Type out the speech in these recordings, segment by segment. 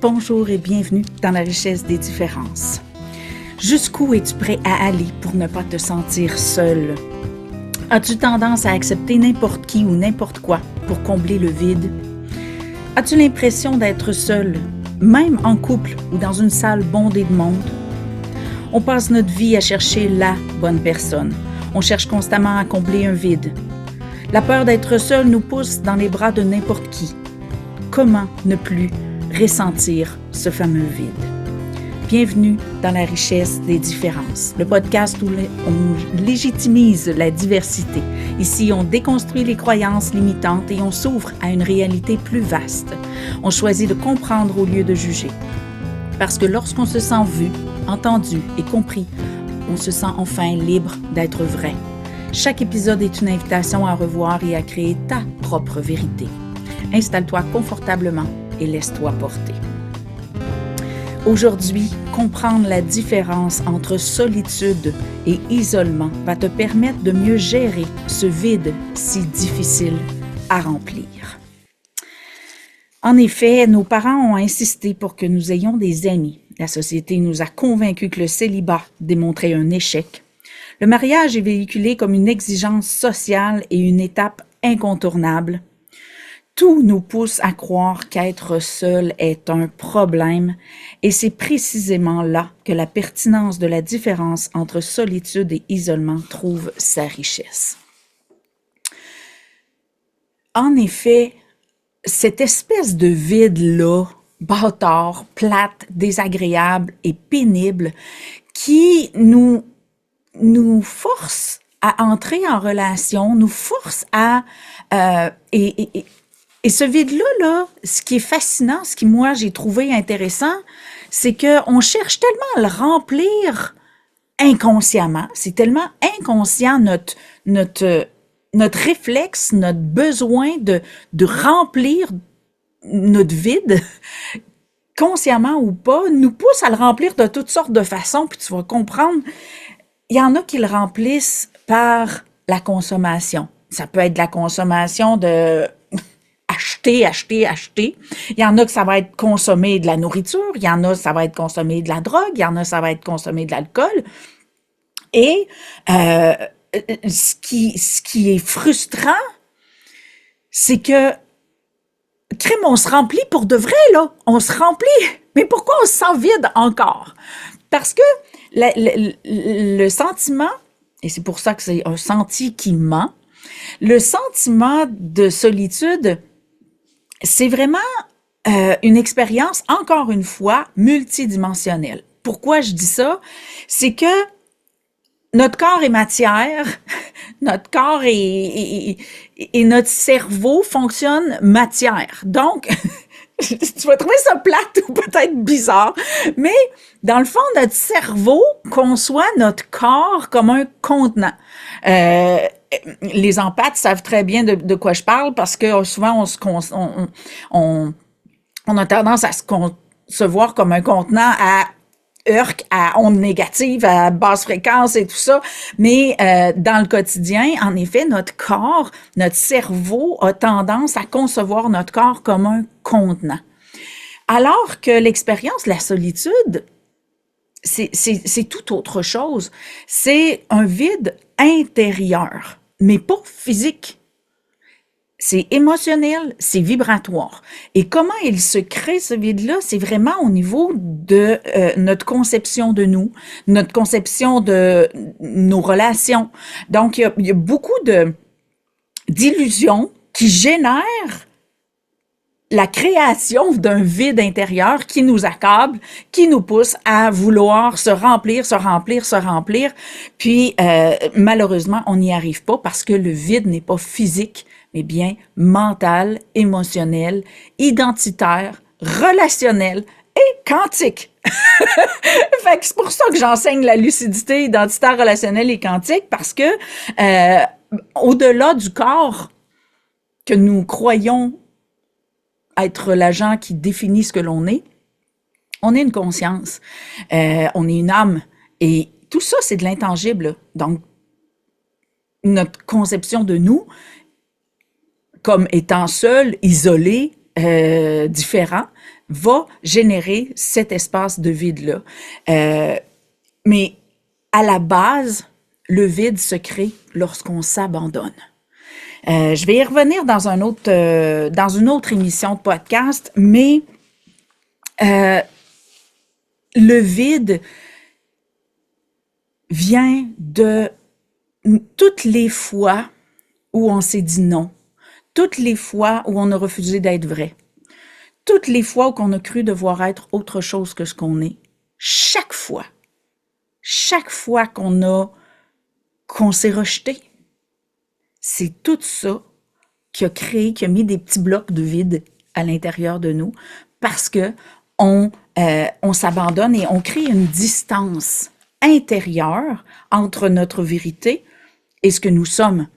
Bonjour et bienvenue dans la richesse des différences. Jusqu'où es-tu prêt à aller pour ne pas te sentir seul? As-tu tendance à accepter n'importe qui ou n'importe quoi pour combler le vide? As-tu l'impression d'être seul, même en couple ou dans une salle bondée de monde? On passe notre vie à chercher la bonne personne. On cherche constamment à combler un vide. La peur d'être seul nous pousse dans les bras de n'importe qui. Comment ne plus ressentir ce fameux vide? Bienvenue dans la richesse des différences, le podcast où on légitimise la diversité. Ici, on déconstruit les croyances limitantes et on s'ouvre à une réalité plus vaste. On choisit de comprendre au lieu de juger. Parce que lorsqu'on se sent vu, entendu et compris, on se sent enfin libre d'être vrai. Chaque épisode est une invitation à revoir et à créer ta propre vérité. Installe-toi confortablement et laisse-toi porter. Aujourd'hui, comprendre la différence entre solitude et isolement va te permettre de mieux gérer ce vide si difficile à remplir. En effet, nos parents ont insisté pour que nous ayons des amis. La société nous a convaincus que le célibat démontrait un échec. Le mariage est véhiculé comme une exigence sociale et une étape incontournable. Tout nous pousse à croire qu'être seul est un problème et c'est précisément là que la pertinence de la différence entre solitude et isolement trouve sa richesse. En effet, cette espèce de vide-là, bâtard, plate, désagréable et pénible qui nous force à entrer en relation, nous force à... Et ce vide-là, ce qui est fascinant, ce qui, moi, j'ai trouvé intéressant, c'est qu'on cherche tellement à le remplir inconsciemment. C'est tellement inconscient notre réflexe, notre besoin de remplir notre vide, consciemment ou pas, nous pousse à le remplir de toutes sortes de façons, puis tu vas comprendre, il y en a qui le remplissent par la consommation. Ça peut être de la consommation de... acheter. Il y en a que ça va être consommer de la nourriture, il y en a ça va être consommer de la drogue, il y en a ça va être consommer de l'alcool. Et ce qui est frustrant, c'est que crime, on se remplit pour de vrai, là. On se remplit. Mais pourquoi on se sent vide encore? Parce que le sentiment, et c'est pour ça que c'est un senti qui ment, le sentiment de solitude, c'est vraiment une expérience, encore une fois, multidimensionnelle. Pourquoi je dis ça? C'est que notre corps est matière, notre corps et notre cerveau fonctionne matière. Donc, tu vas trouver ça plate ou peut-être bizarre, mais dans le fond, notre cerveau conçoit notre corps comme un contenant. Les empathes savent très bien de quoi je parle parce que souvent on a tendance à se voir comme un contenant à à ondes négatives, à basse fréquence et tout ça. Mais dans le quotidien, en effet, notre corps, notre cerveau a tendance à concevoir notre corps comme un contenant. Alors que l'expérience de la solitude, c'est tout autre chose. C'est un vide intérieur, mais pas physique. C'est émotionnel, c'est vibratoire. Et comment il se crée ce vide-là? C'est vraiment au niveau de notre conception de nous, notre conception de nos relations. Donc, il y a beaucoup d'illusions qui génèrent la création d'un vide intérieur qui nous accable, qui nous pousse à vouloir se remplir. Puis, malheureusement, on n'y arrive pas parce que le vide n'est pas physique, mais bien mental, émotionnel, identitaire, relationnel et quantique. Fait que c'est pour ça que j'enseigne la lucidité identitaire, relationnelle et quantique, parce que au-delà du corps que nous croyons être l'agent qui définit ce que l'on est, on est une conscience, on est une âme, et tout ça, c'est de l'intangible. Donc, notre conception de nous, comme étant seul, isolé, différent va générer cet espace de vide-là. Mais à la base, le vide se crée lorsqu'on s'abandonne. Je vais y revenir dans dans une autre émission de podcast, mais le vide vient de toutes les fois où on s'est dit non, toutes les fois où on a refusé d'être vrai, toutes les fois où on a cru devoir être autre chose que ce qu'on est, chaque fois qu'on s'est rejeté, c'est tout ça qui a mis des petits blocs de vide à l'intérieur de nous parce que on s'abandonne et on crée une distance intérieure entre notre vérité et ce que nous sommes.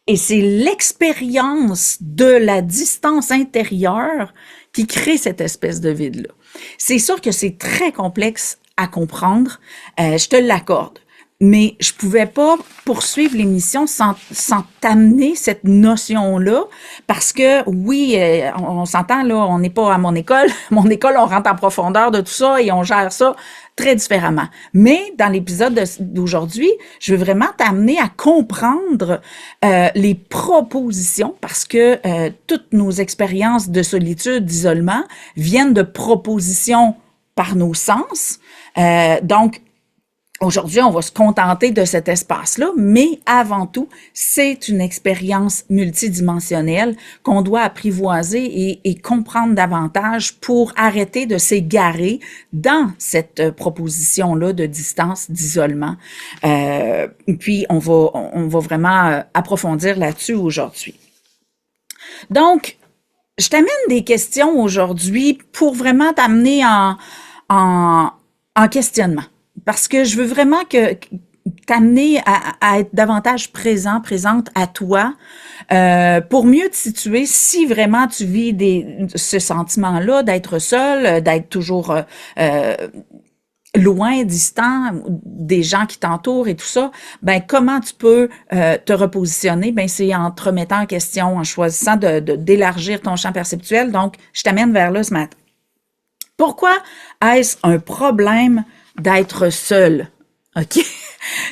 Et c'est l'expérience de la distance intérieure qui crée cette espèce de vide-là. C'est sûr que c'est très complexe à comprendre, je te l'accorde. Mais je pouvais pas poursuivre l'émission sans t'amener cette notion-là, parce que oui, on s'entend là, on n'est pas à mon école. Mon école, on rentre en profondeur de tout ça et on gère ça très différemment. Mais dans l'épisode d'aujourd'hui, je veux vraiment t'amener à comprendre les propositions, parce que toutes nos expériences de solitude, d'isolement, viennent de propositions par nos sens. Donc, aujourd'hui, on va se contenter de cet espace-là, mais avant tout, c'est une expérience multidimensionnelle qu'on doit apprivoiser et comprendre davantage pour arrêter de s'égarer dans cette proposition-là de distance, d'isolement. Puis, on va vraiment approfondir là-dessus aujourd'hui. Donc, je t'amène des questions aujourd'hui pour vraiment t'amener en questionnement. Parce que je veux vraiment t'amener à être davantage présente à toi, pour mieux te situer si vraiment tu vis ce sentiment-là d'être seul, d'être toujours loin, distant des gens qui t'entourent et tout ça. Ben comment tu peux te repositionner? Ben c'est en te remettant en question, en choisissant d'élargir ton champ perceptuel. Donc, je t'amène vers là ce matin. Pourquoi est-ce un problème d'être seul? OK?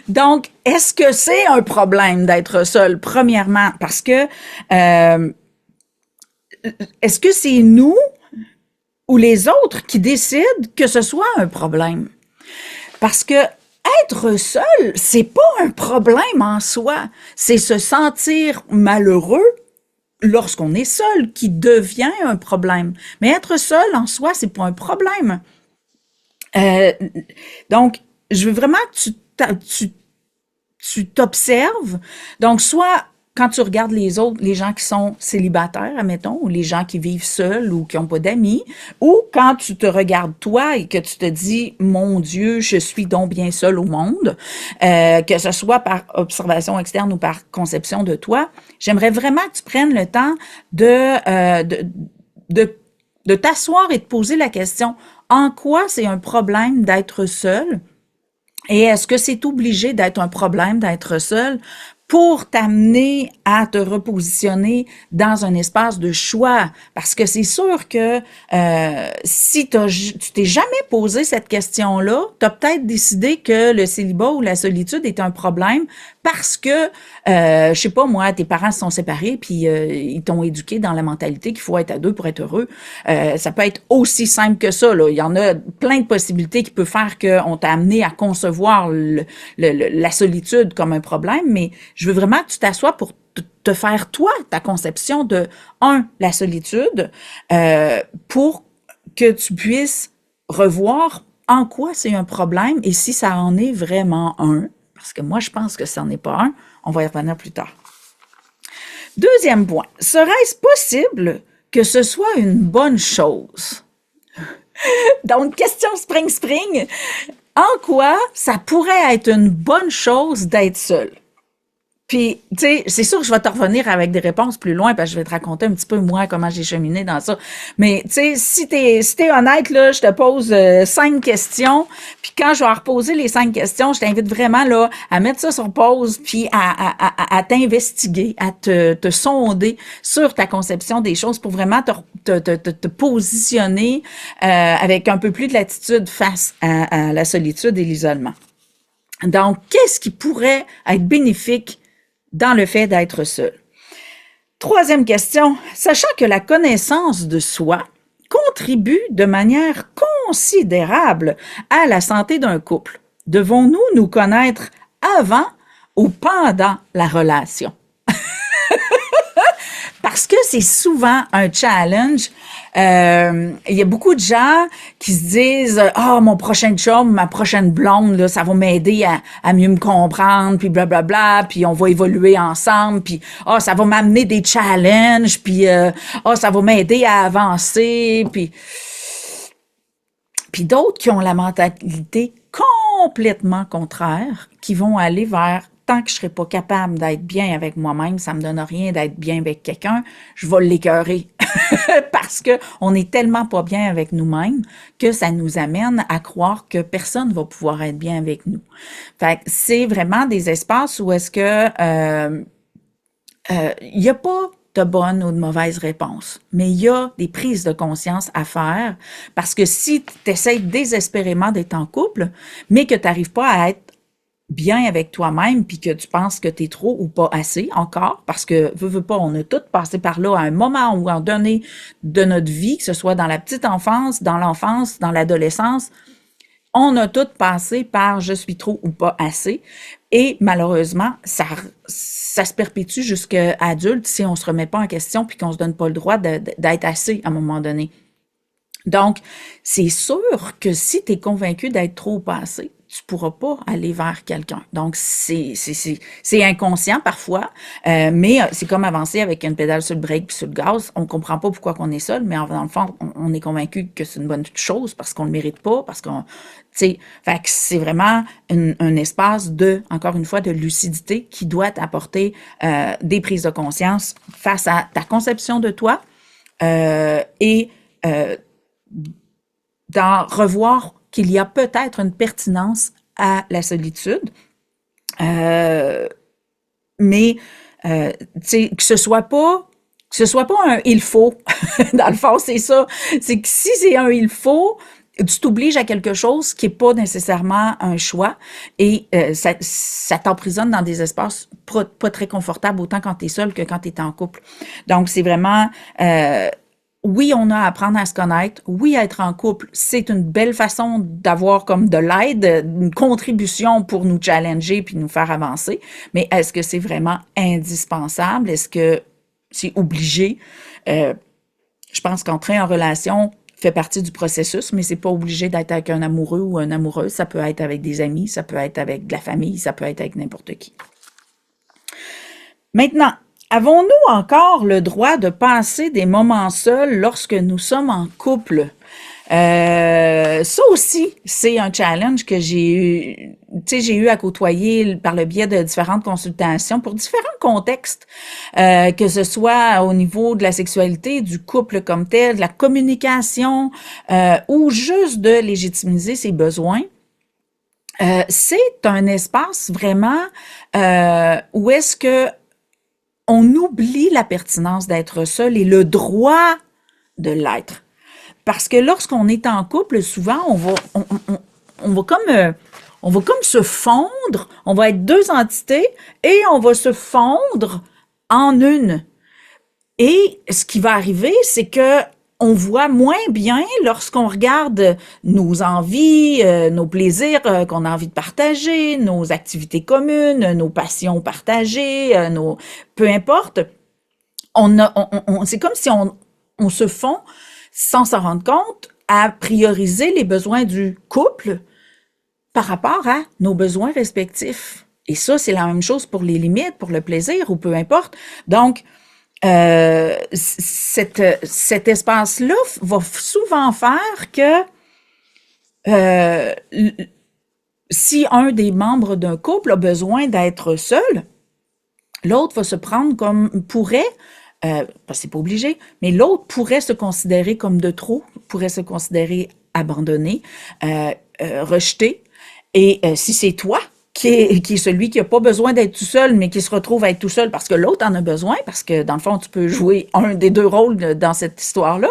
Donc, est-ce que c'est un problème d'être seul? Premièrement, parce que est-ce que c'est nous ou les autres qui décident que ce soit un problème? Parce que être seul, c'est pas un problème en soi. C'est se sentir malheureux lorsqu'on est seul qui devient un problème. Mais être seul en soi, c'est pas un problème. Donc, je veux vraiment que tu t'observes. Donc, soit quand tu regardes les autres, les gens qui sont célibataires, admettons, ou les gens qui vivent seuls ou qui n'ont pas d'amis, ou quand tu te regardes toi et que tu te dis, mon Dieu, je suis donc bien seul au monde, que ce soit par observation externe ou par conception de toi, j'aimerais vraiment que tu prennes le temps de t'asseoir et de poser la question, en quoi c'est un problème d'être seul? Et est-ce que c'est obligé d'être un problème d'être seul pour t'amener à te repositionner dans un espace de choix? Parce que c'est sûr que si tu t'es jamais posé cette question-là, tu as peut-être décidé que le célibat ou la solitude est un problème parce que, je sais pas moi, tes parents se sont séparés puis ils t'ont éduqué dans la mentalité qu'il faut être à deux pour être heureux. Ça peut être aussi simple que ça, là. Il y en a plein de possibilités qui peuvent faire qu'on t'a amené à concevoir la solitude comme un problème, mais je veux vraiment que tu t'assoies pour te faire, toi, ta conception de, la solitude, pour que tu puisses revoir en quoi c'est un problème et si ça en est vraiment un. Parce que moi, je pense que ça n'en est pas un. On va y revenir plus tard. Deuxième point. Serait-ce possible que ce soit une bonne chose? Donc, question spring. En quoi ça pourrait être une bonne chose d'être seul? Puis, tu sais, c'est sûr que je vais te revenir avec des réponses plus loin, parce que je vais te raconter un petit peu, moi, comment j'ai cheminé dans ça. Mais, tu sais, si t'es honnête, là, je te pose 5 questions, puis quand je vais reposer les 5 questions, je t'invite vraiment, là, à mettre ça sur pause, puis à t'investiguer, à te sonder sur ta conception des choses pour vraiment te positionner avec un peu plus de latitude face à la solitude et l'isolement. Donc, qu'est-ce qui pourrait être bénéfique dans le fait d'être seul? Troisième question, sachant que la connaissance de soi contribue de manière considérable à la santé d'un couple, devons-nous nous connaître avant ou pendant la relation? Parce que c'est souvent un challenge. Il y a beaucoup de gens qui se disent ah, mon prochain chum, ma prochaine blonde, là, ça va m'aider à mieux me comprendre, puis blablabla, puis on va évoluer ensemble, puis ah, ça va m'amener des challenges, puis ça va m'aider à avancer, puis d'autres qui ont la mentalité complètement contraire, qui vont aller vers tant que je serai pas capable d'être bien avec moi-même, ça me donne rien d'être bien avec quelqu'un, je vais l'écœurer. Parce que on est tellement pas bien avec nous-mêmes que ça nous amène à croire que personne va pouvoir être bien avec nous. Fait que c'est vraiment des espaces où est-ce que y a pas de bonne ou de mauvaise réponse, mais il y a des prises de conscience à faire parce que si tu essaies désespérément d'être en couple, mais que tu n'arrives pas à être bien avec toi-même puis que tu penses que tu es trop ou pas assez encore, parce que, veux pas, on a tous passé par là à un moment ou à un donné de notre vie, que ce soit dans la petite enfance, dans l'enfance, dans l'adolescence, on a tous passé par je suis trop ou pas assez. Et malheureusement, ça se perpétue jusqu'à adulte si on se remet pas en question puis qu'on se donne pas le droit d'être assez à un moment donné. Donc, c'est sûr que si tu es convaincu d'être trop ou pas assez, tu pourras pas aller vers quelqu'un. Donc, c'est inconscient parfois, mais c'est comme avancer avec une pédale sur le break puis sur le gaz. On comprend pas pourquoi qu'on est seul, mais dans le fond, on est convaincu que c'est une bonne chose parce qu'on le mérite pas, parce qu'on, tu sais, fait que c'est vraiment un espace encore une fois, de lucidité qui doit t'apporter des prises de conscience face à ta conception de toi et d'en revoir qu'il y a peut-être une pertinence à la solitude, mais tu sais, que ce soit pas un il faut. Dans le fond, c'est ça. C'est que si c'est un il faut, tu t'obliges à quelque chose qui est pas nécessairement un choix et ça t'emprisonne dans des espaces pas très confortables autant quand tu es seul que quand tu es en couple. Donc, c'est vraiment oui, on a à apprendre à se connaître. Oui, être en couple, c'est une belle façon d'avoir comme de l'aide, une contribution pour nous challenger puis nous faire avancer. Mais est-ce que c'est vraiment indispensable? Est-ce que c'est obligé? Je pense qu'entrer en relation fait partie du processus, mais c'est pas obligé d'être avec un amoureux ou une amoureuse. Ça peut être avec des amis, ça peut être avec de la famille, ça peut être avec n'importe qui. Maintenant, avons-nous encore le droit de passer des moments seuls lorsque nous sommes en couple? Ça aussi, c'est un challenge que j'ai eu à côtoyer par le biais de différentes consultations pour différents contextes, que ce soit au niveau de la sexualité, du couple comme tel, de la communication, ou juste de légitimiser ses besoins. C'est un espace vraiment où est-ce que on oublie la pertinence d'être seul et le droit de l'être. Parce que lorsqu'on est en couple, souvent, on va comme se fondre, on va être deux entités et on va se fondre en une. Et ce qui va arriver, c'est que on voit moins bien lorsqu'on regarde nos envies, nos plaisirs qu'on a envie de partager, nos activités communes, nos passions partagées, peu importe. C'est comme si on se fond sans s'en rendre compte à prioriser les besoins du couple par rapport à nos besoins respectifs. Et ça, c'est la même chose pour les limites, pour le plaisir ou peu importe. Donc, cet espace-là va souvent faire que si un des membres d'un couple a besoin d'être seul, L'autre va se prendre comme pourrait, parce que c'est pas obligé, mais l'autre pourrait se considérer comme de trop, pourrait se considérer abandonné, rejeté. Et si c'est toi qui est celui qui a pas besoin d'être tout seul, mais qui se retrouve à être tout seul parce que l'autre en a besoin, parce que dans le fond, tu peux jouer un des deux rôles dans cette histoire-là,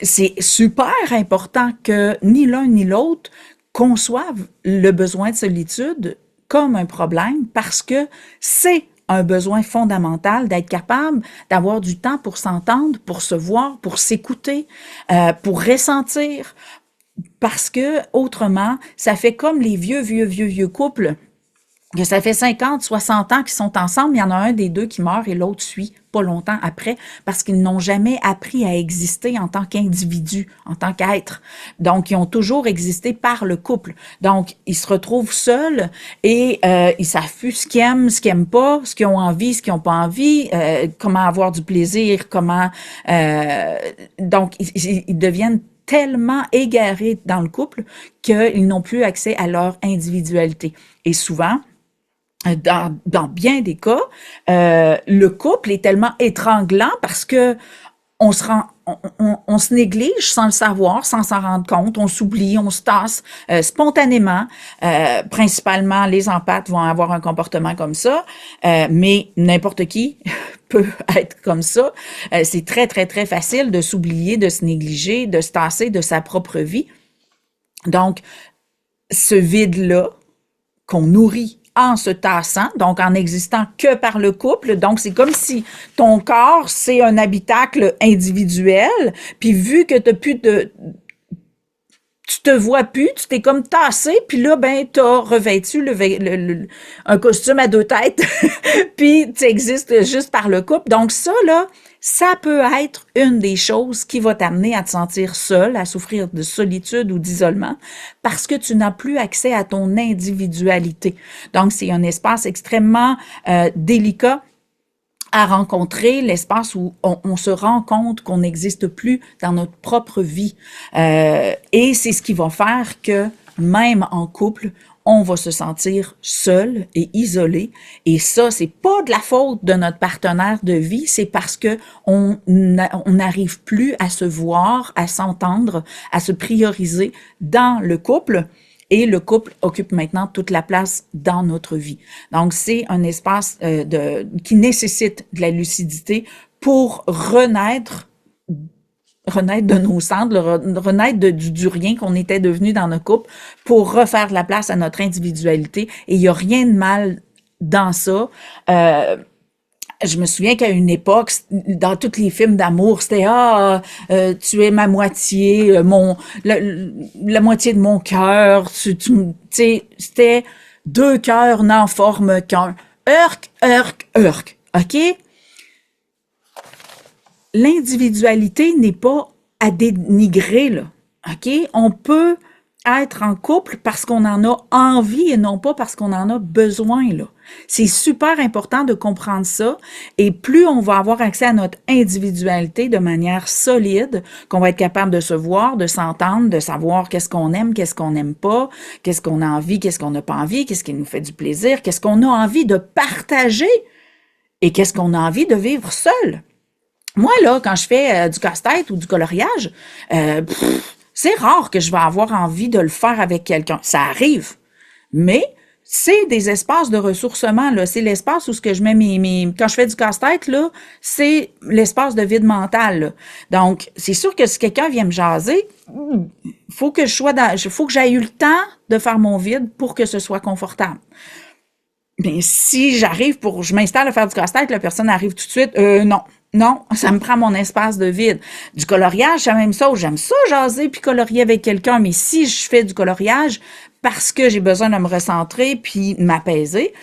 c'est super important que ni l'un ni l'autre conçoivent le besoin de solitude comme un problème parce que c'est un besoin fondamental d'être capable d'avoir du temps pour s'entendre, pour se voir, pour s'écouter, pour ressentir, parce que autrement, ça fait comme les vieux couples que ça fait 50, 60 ans qu'ils sont ensemble, il y en a un des deux qui meurt et l'autre suit pas longtemps après parce qu'ils n'ont jamais appris à exister en tant qu'individu, en tant qu'être. Donc, ils ont toujours existé par le couple. Donc, ils se retrouvent seuls et ils savent plus ce qu'ils aiment pas, ce qu'ils ont envie, ce qu'ils ont pas envie, comment avoir du plaisir, comment... donc, ils deviennent tellement égarés dans le couple qu'ils n'ont plus accès à leur individualité. Et souvent, dans bien des cas, le couple est tellement étranglant parce que on se néglige sans le savoir, sans s'en rendre compte, on s'oublie, on se tasse spontanément. Principalement, les empathes vont avoir un comportement comme ça, mais n'importe qui peut être comme ça. C'est très, très, très facile de s'oublier, de se négliger, de se tasser de sa propre vie. Donc, ce vide-là qu'on nourrit en se tassant, donc en n'existant que par le couple. Donc, c'est comme si ton corps, c'est un habitacle individuel, puis vu que t'as plus de... Tu te vois plus, tu t'es comme tassé, puis là, ben, t'as revêtu un costume à deux têtes, puis tu existes juste par le couple. Donc ça, là, ça peut être une des choses qui va t'amener à te sentir seul, à souffrir de solitude ou d'isolement, parce que tu n'as plus accès à ton individualité. Donc, c'est un espace extrêmement délicat à rencontrer, l'espace où on se rend compte qu'on n'existe plus dans notre propre vie. Et c'est ce qui va faire que, même en couple, on va se sentir seul et isolé. Et ça, c'est pas de la faute de notre partenaire de vie, c'est parce que on n'arrive plus à se voir, à s'entendre, à se prioriser dans le couple. Et le couple occupe maintenant toute la place dans notre vie. Donc, c'est un espace qui nécessite de la lucidité pour renaître de nos cendres, renaître du rien qu'on était devenu dans notre couple pour refaire de la place à notre individualité. Et il n'y a rien de mal dans ça. Je me souviens qu'à une époque, dans tous les films d'amour, c'était tu es ma moitié, la moitié de mon cœur. Tu sais, c'était deux cœurs n'en forment qu'un. Urk, urk, urk. OK? L'individualité n'est pas à dénigrer, là. OK? On peut être en couple parce qu'on en a envie et non pas parce qu'on en a besoin, là. C'est super important de comprendre ça. Et plus on va avoir accès à notre individualité de manière solide, qu'on va être capable de se voir, de s'entendre, de savoir qu'est-ce qu'on aime, qu'est-ce qu'on n'aime pas, qu'est-ce qu'on a envie, qu'est-ce qu'on n'a pas envie, qu'est-ce qui nous fait du plaisir, qu'est-ce qu'on a envie de partager et qu'est-ce qu'on a envie de vivre seul. Moi, là, quand je fais du casse-tête ou du coloriage, c'est rare que je vais avoir envie de le faire avec quelqu'un. Ça arrive. Mais c'est des espaces de ressourcement, là. C'est l'espace où ce que je mets quand je fais du casse-tête, là, c'est l'espace de vide mental, là. Donc, c'est sûr que si quelqu'un vient me jaser, faut que faut que j'aie eu le temps de faire mon vide pour que ce soit confortable. Mais si je m'installe à faire du casse-tête, la personne arrive tout de suite, non. Non, ça me prend mon espace de vide. Du coloriage, c'est la même chose. J'aime ça, jaser puis colorier avec quelqu'un, mais si je fais du coloriage parce que j'ai besoin de me recentrer puis m'apaiser,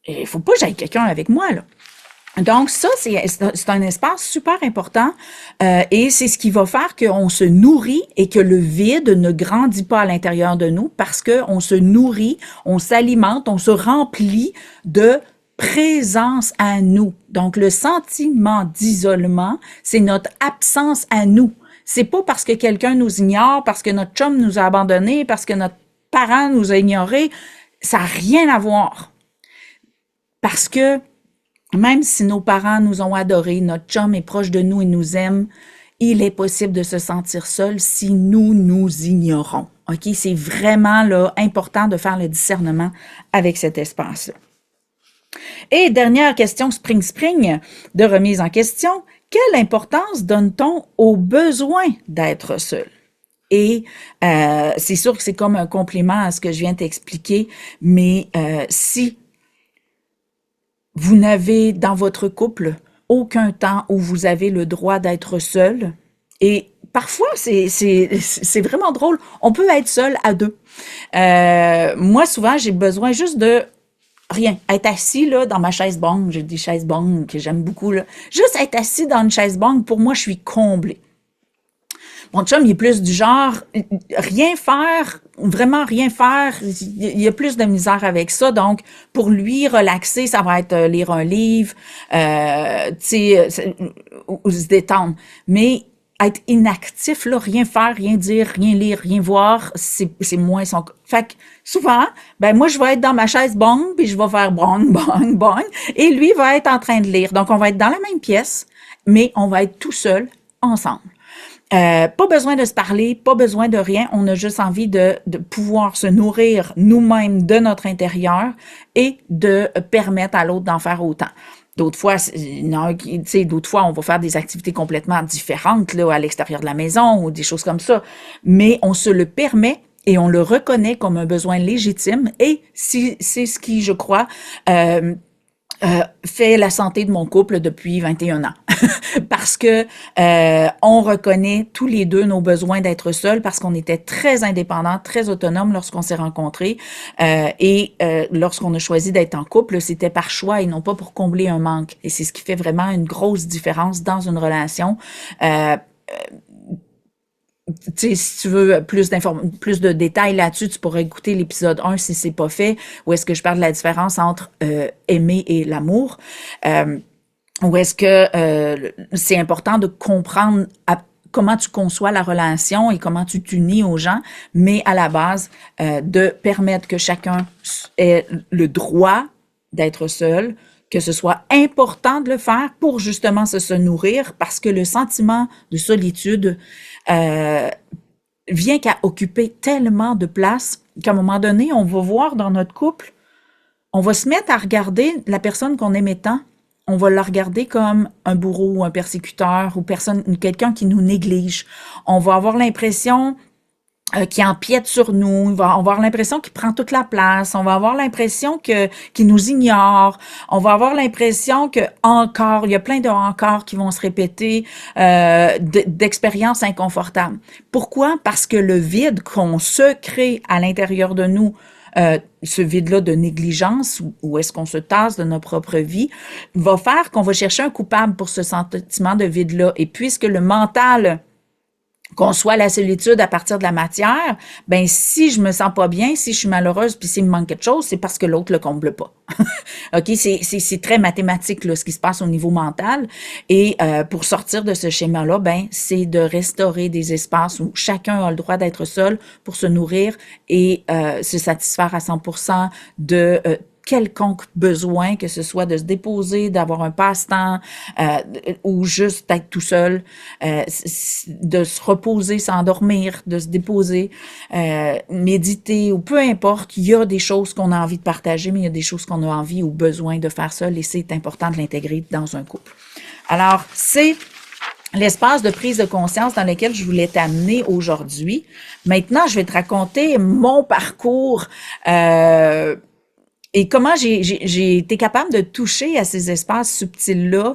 il faut pas que j'aille quelqu'un avec moi, là. Donc ça, c'est un espace super important et c'est ce qui va faire qu'on se nourrit et que le vide ne grandit pas à l'intérieur de nous parce que on se nourrit, on s'alimente, on se remplit de présence à nous. Donc le sentiment d'isolement, c'est notre absence à nous. C'est pas parce que quelqu'un nous ignore, parce que notre chum nous a abandonnés, parce que notre parent nous a ignorés. Ça n'a rien à voir. Parce que même si nos parents nous ont adorés, notre chum est proche de nous et nous aime, il est possible de se sentir seul si nous nous ignorons. OK? C'est vraiment là, important de faire le discernement avec cet espace-là. Et dernière question spring de remise en question. Quelle importance donne-t-on au besoin d'être seul? Et c'est sûr que c'est comme un complément à ce que je viens de t'expliquer, mais si vous n'avez dans votre couple aucun temps où vous avez le droit d'être seul, et parfois c'est vraiment drôle, on peut être seul à deux. Moi, souvent, j'ai besoin juste de rien, être assis là dans ma chaise bong, j'ai des chaises bong que j'aime beaucoup là. Juste être assis dans une chaise bong, pour moi, je suis comblée. Mon chum, il est plus du genre, rien faire, vraiment rien faire, il y a plus de misère avec ça. Donc, pour lui, relaxer, ça va être lire un livre, tu sais, ou se détendre. Mais être inactif, là, rien faire, rien dire, rien lire, rien voir, c'est moins son... Fait que souvent, ben moi, je vais être dans ma chaise bong, puis je vais faire bong, bong, bong, et lui va être en train de lire. Donc, on va être dans la même pièce, mais on va être tout seul, ensemble. Pas besoin de se parler, pas besoin de rien. On a juste envie de pouvoir se nourrir nous-mêmes de notre intérieur et de permettre à l'autre d'en faire autant. D'autres fois, d'autres fois, on va faire des activités complètement différentes là, à l'extérieur de la maison ou des choses comme ça. Mais on se le permet et on le reconnaît comme un besoin légitime. Et c'est ce qui, je crois, fait la santé de mon couple depuis 21 ans. Parce que on reconnaît tous les deux nos besoins d'être seuls parce qu'on était très indépendants, très autonomes lorsqu'on s'est rencontrés. Et lorsqu'on a choisi d'être en couple, c'était par choix et non pas pour combler un manque. Et c'est ce qui fait vraiment une grosse différence dans une relation. Tu sais, si tu veux plus de détails là-dessus, tu pourrais écouter l'épisode 1 si c'est pas fait, où est-ce que je parle de la différence entre aimer et l'amour. Où est-ce que c'est important de comprendre comment tu conçois la relation et comment tu t'unis aux gens, mais à la base, de permettre que chacun ait le droit d'être seul, que ce soit important de le faire pour justement se nourrir, parce que le sentiment de solitude vient qu'à occuper tellement de place qu'à un moment donné, on va voir dans notre couple, on va se mettre à regarder la personne qu'on aimait tant, on va la regarder comme un bourreau ou un persécuteur ou quelqu'un qui nous néglige. On va avoir l'impression qui empiète sur nous, on va avoir l'impression qu'il prend toute la place, on va avoir l'impression qu'il nous ignore, on va avoir l'impression que encore, il y a plein de encore qui vont se répéter d'expériences inconfortables. Pourquoi? Parce que le vide qu'on se crée à l'intérieur de nous, ce vide-là de négligence, où est-ce qu'on se tasse de notre propre vie, va faire qu'on va chercher un coupable pour ce sentiment de vide-là. Et puisque le mental conçoit la solitude à partir de la matière, ben si je me sens pas bien, si je suis malheureuse, puis s'il me manque quelque chose, c'est parce que l'autre le comble pas. OK, c'est très mathématique là, ce qui se passe au niveau mental. Et pour sortir de ce schéma-là, ben c'est de restaurer des espaces où chacun a le droit d'être seul pour se nourrir et se satisfaire à 100% de quelconque besoin, que ce soit de se déposer, d'avoir un passe-temps ou juste d'être tout seul, de se reposer, s'endormir, de se déposer, méditer ou peu importe, il y a des choses qu'on a envie de partager, mais il y a des choses qu'on a envie ou besoin de faire seul et c'est important de l'intégrer dans un couple. Alors, c'est l'espace de prise de conscience dans lequel je voulais t'amener aujourd'hui. Maintenant, je vais te raconter mon parcours et comment j'ai été capable de toucher à ces espaces subtils-là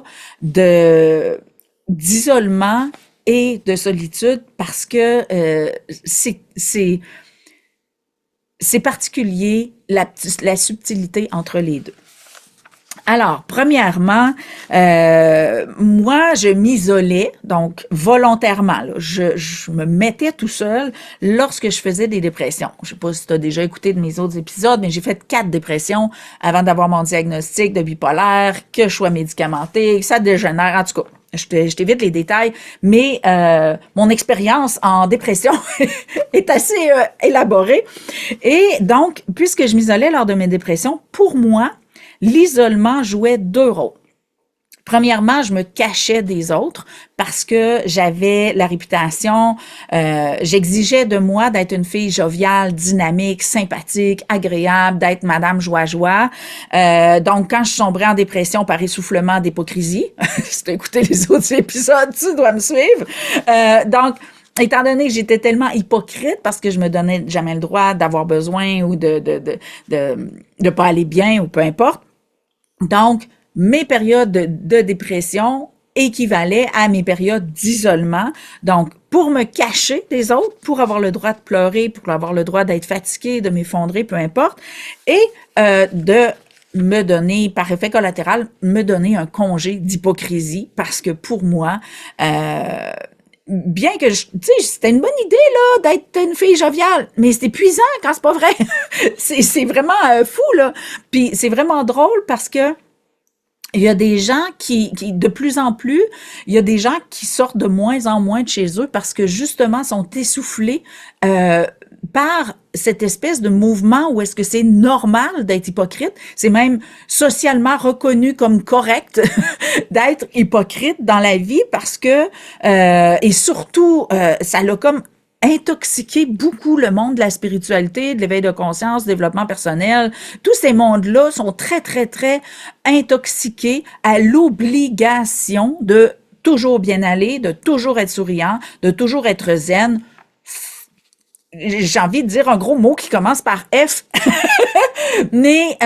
d'isolement et de solitude parce que c'est particulier la subtilité entre les deux. Alors, premièrement, moi, je m'isolais, donc volontairement. Là, je me mettais tout seul lorsque je faisais des dépressions. Je sais pas si tu as déjà écouté de mes autres épisodes, mais j'ai fait 4 dépressions avant d'avoir mon diagnostic de bipolaire, que je sois médicamentée, que ça dégénère. En tout cas, je t'évite les détails, mais mon expérience en dépression est assez élaborée. Et donc, puisque je m'isolais lors de mes dépressions, pour moi, l'isolement jouait deux rôles. Premièrement, je me cachais des autres parce que j'avais la réputation, j'exigeais de moi d'être une fille joviale, dynamique, sympathique, agréable, d'être Madame Joie-Joie. Donc, quand je sombrais en dépression par essoufflement d'hypocrisie, si tu as écouté les autres épisodes, tu dois me suivre. Donc, étant donné que j'étais tellement hypocrite parce que je me donnais jamais le droit d'avoir besoin ou de pas aller bien ou peu importe. Donc, mes périodes de dépression équivalaient à mes périodes d'isolement. Donc, pour me cacher des autres, pour avoir le droit de pleurer, pour avoir le droit d'être fatiguée, de m'effondrer, peu importe, et de me donner, par effet collatéral, me donner un congé d'hypocrisie parce que pour moi, bien que, tu sais, c'était une bonne idée, là, d'être une fille joviale, mais c'est épuisant quand c'est pas vrai. c'est vraiment fou, là. Puis c'est vraiment drôle parce que il y a des gens qui, de plus en plus, il y a des gens qui sortent de moins en moins de chez eux parce que justement sont essoufflés par cette espèce de mouvement où est-ce que c'est normal d'être hypocrite. C'est même socialement reconnu comme correct d'être hypocrite dans la vie parce que, et surtout, ça l'a comme intoxiqué beaucoup le monde de la spiritualité, de l'éveil de conscience, du développement personnel. Tous ces mondes-là sont très, très, très intoxiqués à l'obligation de toujours bien aller, de toujours être souriant, de toujours être zen. J'ai envie de dire un gros mot qui commence par F. Mais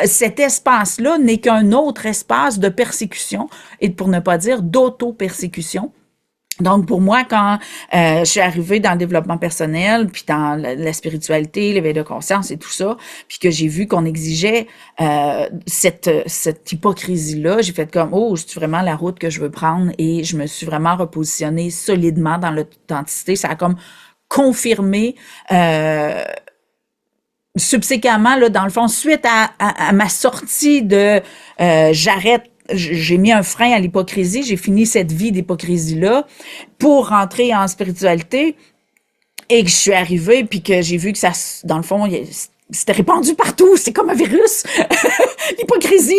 cet espace-là n'est qu'un autre espace de persécution, et pour ne pas dire d'auto-persécution. Donc, pour moi, quand je suis arrivée dans le développement personnel, puis dans la spiritualité, l'éveil de conscience et tout ça, puis que j'ai vu qu'on exigeait cette hypocrisie-là, j'ai fait comme, oh, c'est vraiment la route que je veux prendre, et je me suis vraiment repositionnée solidement dans l'authenticité. Ça a comme confirmé subséquemment, là, dans le fond, suite à ma sortie de j'arrête, j'ai mis un frein à l'hypocrisie, j'ai fini cette vie d'hypocrisie-là pour rentrer en spiritualité, et que je suis arrivée puis que j'ai vu que ça, dans le fond, c'était répandu partout, c'est comme un virus. L'hypocrisie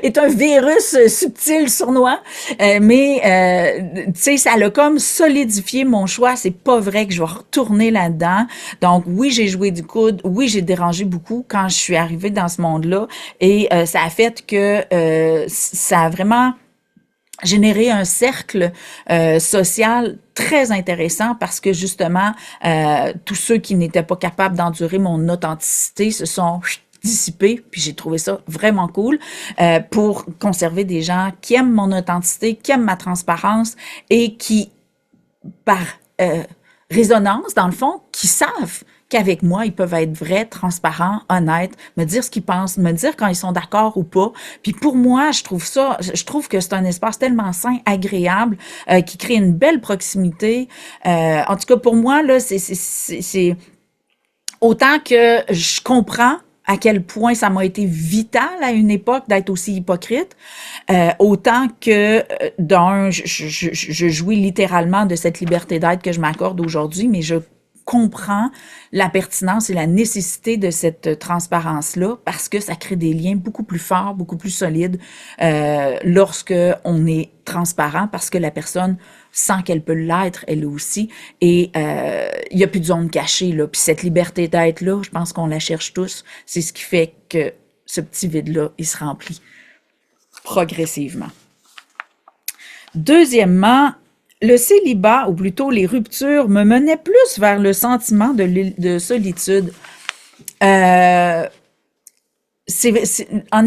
est un virus subtil, sournois, mais tu sais, ça l'a comme solidifié mon choix. C'est pas vrai que je vais retourner là-dedans. Donc oui, j'ai joué du coude, oui, j'ai dérangé beaucoup quand je suis arrivée dans ce monde-là, et ça a fait que ça a vraiment générer un cercle social très intéressant parce que justement, tous ceux qui n'étaient pas capables d'endurer mon authenticité se sont dissipés, puis j'ai trouvé ça vraiment cool pour conserver des gens qui aiment mon authenticité, qui aiment ma transparence et qui, par résonance, dans le fond, qui savent qu'avec moi, ils peuvent être vrais, transparents, honnêtes, me dire ce qu'ils pensent, me dire quand ils sont d'accord ou pas. Puis pour moi, je trouve que c'est un espace tellement sain, agréable, qui crée une belle proximité. En tout cas, pour moi, là, c'est autant que je comprends à quel point ça m'a été vital à une époque d'être aussi hypocrite, autant que je jouis littéralement de cette liberté d'être que je m'accorde aujourd'hui, mais je comprends la pertinence et la nécessité de cette transparence-là parce que ça crée des liens beaucoup plus forts, beaucoup plus solides lorsque on est transparent parce que la personne sent qu'elle peut l'être elle aussi et il y a plus de zone cachée là. Puis cette liberté d'être-là, je pense qu'on la cherche tous. C'est ce qui fait que ce petit vide-là, il se remplit progressivement. Deuxièmement, le célibat, ou plutôt les ruptures, me menaient plus vers le sentiment de solitude. En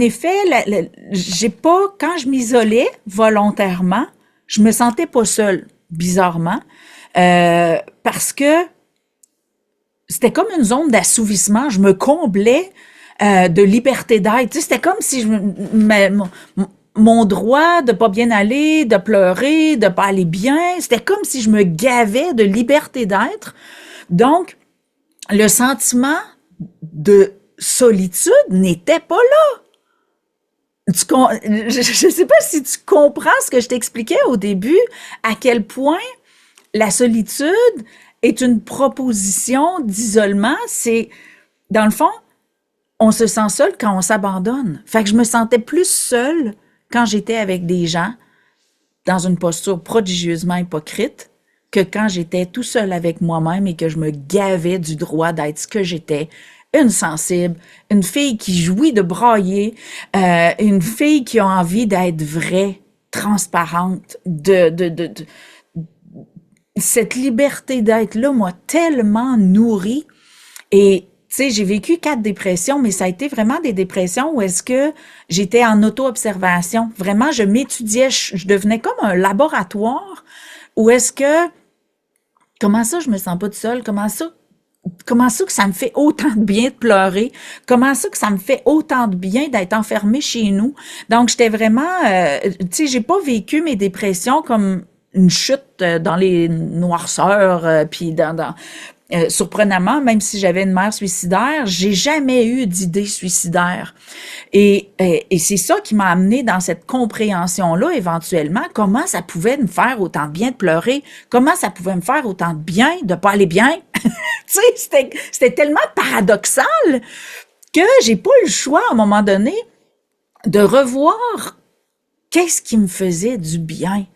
effet, j'ai pas, quand je m'isolais volontairement, je me sentais pas seule, bizarrement, parce que c'était comme une zone d'assouvissement. Je me comblais de liberté d'être. Tu sais, c'était comme si mon droit de pas bien aller, de pleurer, de pas aller bien, c'était comme si je me gavais de liberté d'être. Donc, le sentiment de solitude n'était pas là. Je sais pas si tu comprends ce que je t'expliquais au début, à quel point la solitude est une proposition d'isolement. C'est, dans le fond, on se sent seul quand on s'abandonne. Fait que je me sentais plus seule quand j'étais avec des gens dans une posture prodigieusement hypocrite que quand j'étais tout seul avec moi-même et que je me gavais du droit d'être ce que j'étais, une sensible, une fille qui jouit de brailler, une fille qui a envie d'être vraie, transparente, cette liberté d'être là m'a tellement nourrie. Et tu sais, j'ai vécu 4 dépressions, mais ça a été vraiment des dépressions où est-ce que j'étais en auto-observation. Vraiment, je m'étudiais, je devenais comme un laboratoire où est-ce que, comment ça je me sens pas toute seule? Comment ça que ça me fait autant de bien de pleurer? Comment ça que ça me fait autant de bien d'être enfermée chez nous? Donc, j'étais vraiment, tu sais, j'ai pas vécu mes dépressions comme une chute dans les noirceurs, puis surprenamment, même si j'avais une mère suicidaire, j'ai jamais eu d'idée suicidaire. Et c'est ça qui m'a amené dans cette compréhension-là, éventuellement, comment ça pouvait me faire autant de bien de pleurer, comment ça pouvait me faire autant de bien de pas aller bien. Tu sais, c'était tellement paradoxal que j'ai pas eu le choix, à un moment donné, de revoir qu'est-ce qui me faisait du bien.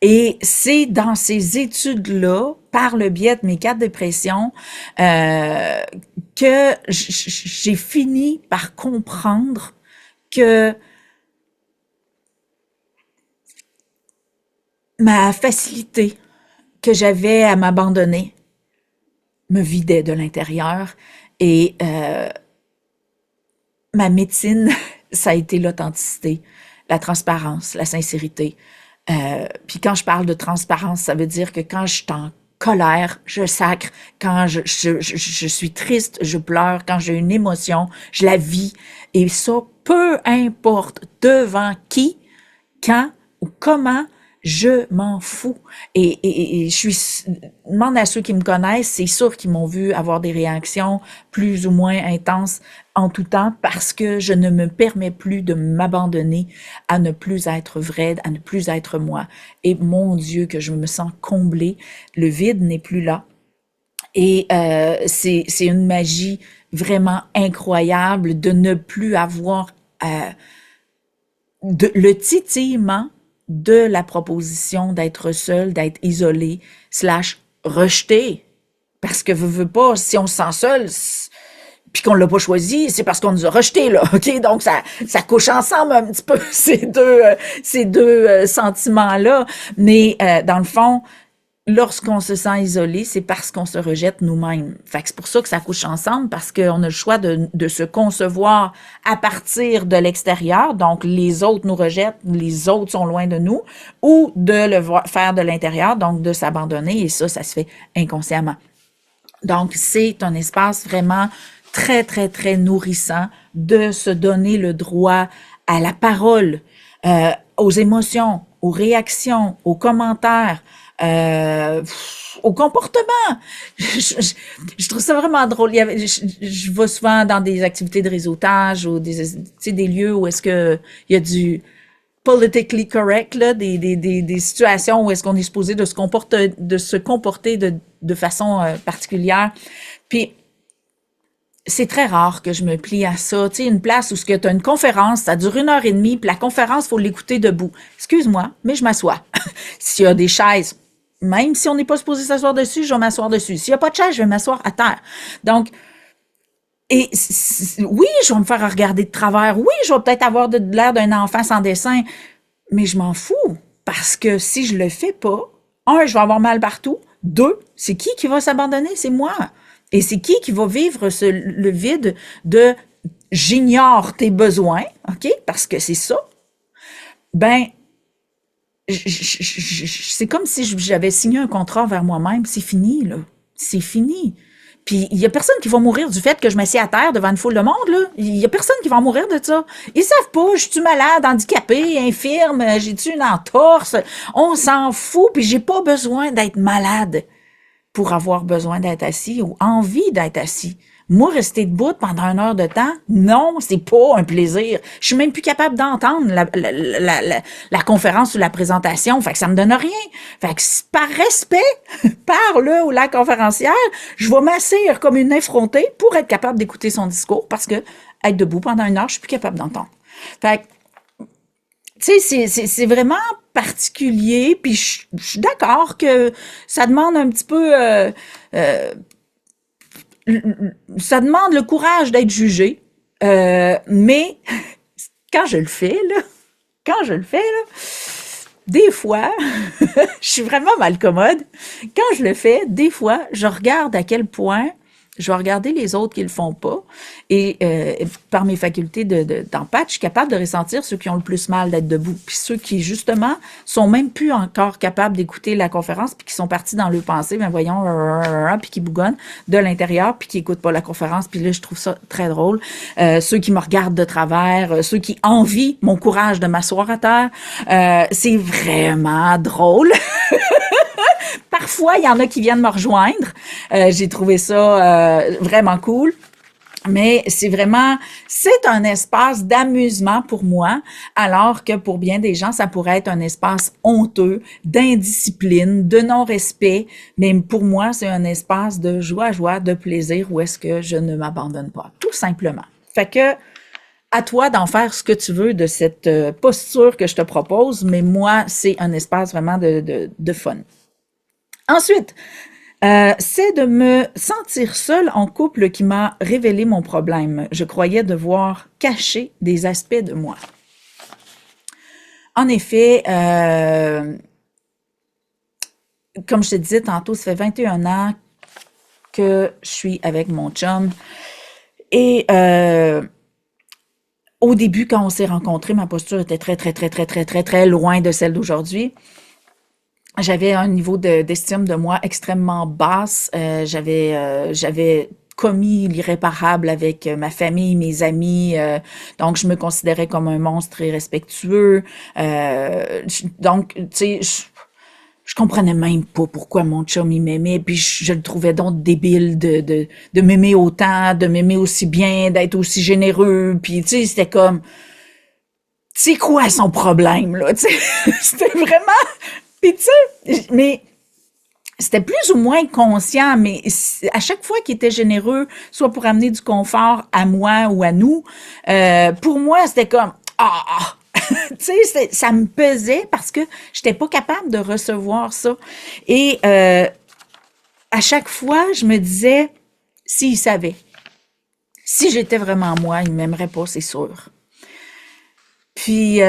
Et c'est dans ces études-là, par le biais de mes 4 dépressions, que j'ai fini par comprendre que ma facilité que j'avais à m'abandonner me vidait de l'intérieur et ma médecine, ça a été l'authenticité, la transparence, la sincérité. Puis quand je parle de transparence, ça veut dire que quand je suis en colère, je sacre. Quand je suis triste, je pleure. Quand j'ai une émotion, je la vis. Et ça, peu importe devant qui, quand ou comment, je m'en fous. Et je suis, demande à ceux qui me connaissent, c'est sûr qu'ils m'ont vu avoir des réactions plus ou moins intenses en tout temps parce que je ne me permets plus de m'abandonner à ne plus être vraie, à ne plus être moi. Et mon Dieu, que je me sens comblée. Le vide n'est plus là. Et c'est une magie vraiment incroyable de ne plus avoir le titillement de la proposition d'être seul, d'être isolé, slash rejeté. Parce que veux pas, si on se sent seul, puis qu'on l'a pas choisi, c'est parce qu'on nous a rejetés, là, OK? Donc, ça couche ensemble un petit peu, ces deux sentiments-là. Mais, dans le fond, lorsqu'on se sent isolé, c'est parce qu'on se rejette nous-mêmes. Fait que c'est pour ça que ça couche ensemble, parce qu'on a le choix de se concevoir à partir de l'extérieur, donc les autres nous rejettent, les autres sont loin de nous, ou de le faire de l'intérieur, donc de s'abandonner, et ça se fait inconsciemment. Donc, c'est un espace vraiment très, très, très nourrissant de se donner le droit à la parole, aux émotions, aux réactions, aux commentaires, au comportement. Je trouve ça vraiment drôle. Je vais souvent dans des activités de réseautage ou des lieux où est-ce que il y a du politically correct, là, des situations où est-ce qu'on est supposé de se comporter de façon particulière. Puis c'est très rare que je me plie à ça. Tu sais, une place où tu as une conférence, ça dure 1 heure et demie, puis la conférence, faut l'écouter debout. Excuse-moi, mais je m'assois. S'il y a des chaises, même si on n'est pas supposé s'asseoir dessus, je vais m'asseoir dessus. S'il n'y a pas de chaise, je vais m'asseoir à terre. Donc, oui, je vais me faire regarder de travers. Oui, je vais peut-être avoir de l'air d'un enfant sans dessin, mais je m'en fous. Parce que si je le fais pas, je vais avoir mal partout. 2, c'est qui va s'abandonner? C'est moi. Et c'est qui va vivre le vide de j'ignore tes besoins, OK? Parce que c'est ça. Ben, c'est comme si j'avais signé un contrat envers moi-même. C'est fini, là. C'est fini. Puis il y a personne qui va mourir du fait que je m'assieds à terre devant une foule de monde, là. Il y a personne qui va en mourir de ça. Ils savent pas, je suis malade, handicapée, infirme, j'ai-tu une entorse? On s'en fout, puis j'ai pas besoin d'être malade pour avoir besoin d'être assis ou envie d'être assis. Moi, rester debout pendant 1 heure de temps, non, c'est pas un plaisir. Je suis même plus capable d'entendre la conférence ou la présentation, fait que ça me donne rien. Fait que par respect, par le ou la conférencière, je vais m'asseoir comme une effrontée pour être capable d'écouter son discours, parce que être debout pendant 1 heure, je suis plus capable d'entendre. Fait que, tu sais, c'est vraiment particulier, puis je suis d'accord que ça demande un petit peu... ça demande le courage d'être jugé, mais quand je le fais, là, quand je le fais, là, des fois, je suis vraiment mal commode. Quand je le fais, des fois, je regarde à quel point je vais regarder les autres qui le font pas. Et par mes facultés d'empathie, je suis capable de ressentir ceux qui ont le plus mal d'être debout. Puis ceux qui, justement, sont même plus encore capables d'écouter la conférence, puis qui sont partis dans leur pensée, ben voyons, puis qui bougonnent de l'intérieur, puis qui écoutent pas la conférence. Puis là, je trouve ça très drôle. Ceux qui me regardent de travers, ceux qui envient mon courage de m'asseoir à terre, c'est vraiment drôle. Parfois, il y en a qui viennent me rejoindre. J'ai trouvé ça vraiment cool. Mais c'est un espace d'amusement pour moi, alors que pour bien des gens, ça pourrait être un espace honteux, d'indiscipline, de non-respect. Mais pour moi, c'est un espace de joie, de plaisir, où est-ce que je ne m'abandonne pas, tout simplement. Fait que, à toi d'en faire ce que tu veux de cette posture que je te propose, mais moi, c'est un espace vraiment de fun. Ensuite, c'est de me sentir seule en couple qui m'a révélé mon problème. Je croyais devoir cacher des aspects de moi. En effet, comme je te disais tantôt, ça fait 21 ans que je suis avec mon chum. Et au début, quand on s'est rencontrés, ma posture était très loin de celle d'aujourd'hui. J'avais un niveau d'estime de moi extrêmement basse. J'avais commis l'irréparable avec ma famille, mes amis. Donc, je me considérais comme un monstre irrespectueux. Donc, tu sais, je comprenais même pas pourquoi mon chum il m'aimait, puis je le trouvais donc débile de m'aimer autant, de m'aimer aussi bien, d'être aussi généreux. Puis, tu sais, c'était comme... C'est quoi son problème, là? Tu sais, c'était vraiment... Puis tu sais, mais c'était plus ou moins conscient, mais à chaque fois qu'il était généreux, soit pour amener du confort à moi ou à nous, pour moi, c'était comme tu sais, ça me pesait parce que j'étais pas capable de recevoir ça. Et à chaque fois, je me disais, s'il savait, si j'étais vraiment moi, il m'aimerait pas, c'est sûr. Puis,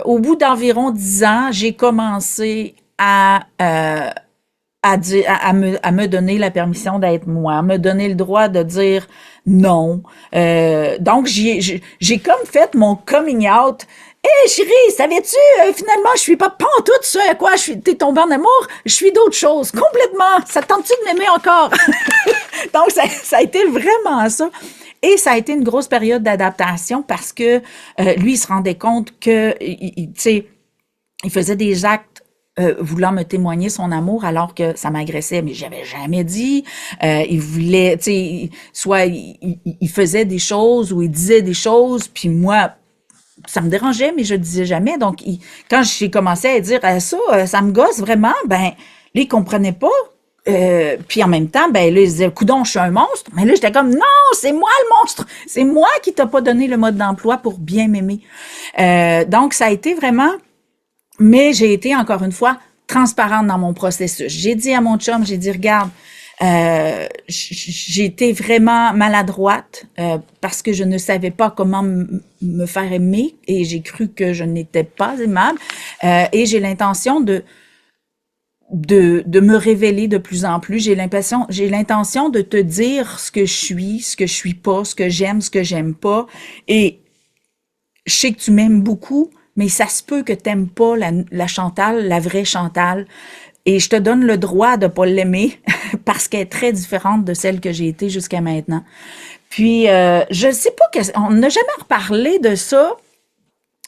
au bout d'environ 10 ans, j'ai commencé à me donner la permission d'être moi, à me donner le droit de dire non. Donc, j'ai comme fait mon coming out. Hé, chérie, savais-tu, finalement, je suis pas pantoute ce à quoi t'es tombée en amour, je suis d'autres choses, complètement. Ça te tente-tu de m'aimer encore? Donc, ça a été vraiment ça. Et ça a été une grosse période d'adaptation parce que lui, il se rendait compte que, tu sais, il faisait des actes voulant me témoigner son amour alors que ça m'agressait, mais j'avais jamais dit. Il voulait, tu sais, soit il faisait des choses ou il disait des choses, puis moi, ça me dérangeait, mais je le disais jamais. Donc, quand j'ai commencé à dire ça me gosse vraiment, ben, là, il comprenait pas. Puis en même temps, ben là, il se disait, coudonc, je suis un monstre. Mais là, j'étais comme, non, c'est moi le monstre. C'est moi qui t'as pas donné le mode d'emploi pour bien m'aimer. Donc, ça a été vraiment, mais j'ai été, encore une fois, transparente dans mon processus. J'ai dit à mon chum, j'ai dit, regarde, j'ai été vraiment maladroite parce que je ne savais pas comment me faire aimer et j'ai cru que je n'étais pas aimable. Et j'ai l'intention de me révéler de plus en plus. J'ai l'intention de te dire ce que je suis pas, ce que j'aime pas. Et je sais que tu m'aimes beaucoup, mais ça se peut que t'aimes pas la Chantal, la vraie Chantal. Et je te donne le droit de pas l'aimer parce qu'elle est très différente de celle que j'ai été jusqu'à maintenant. Puis, je sais pas on n'a jamais reparlé de ça.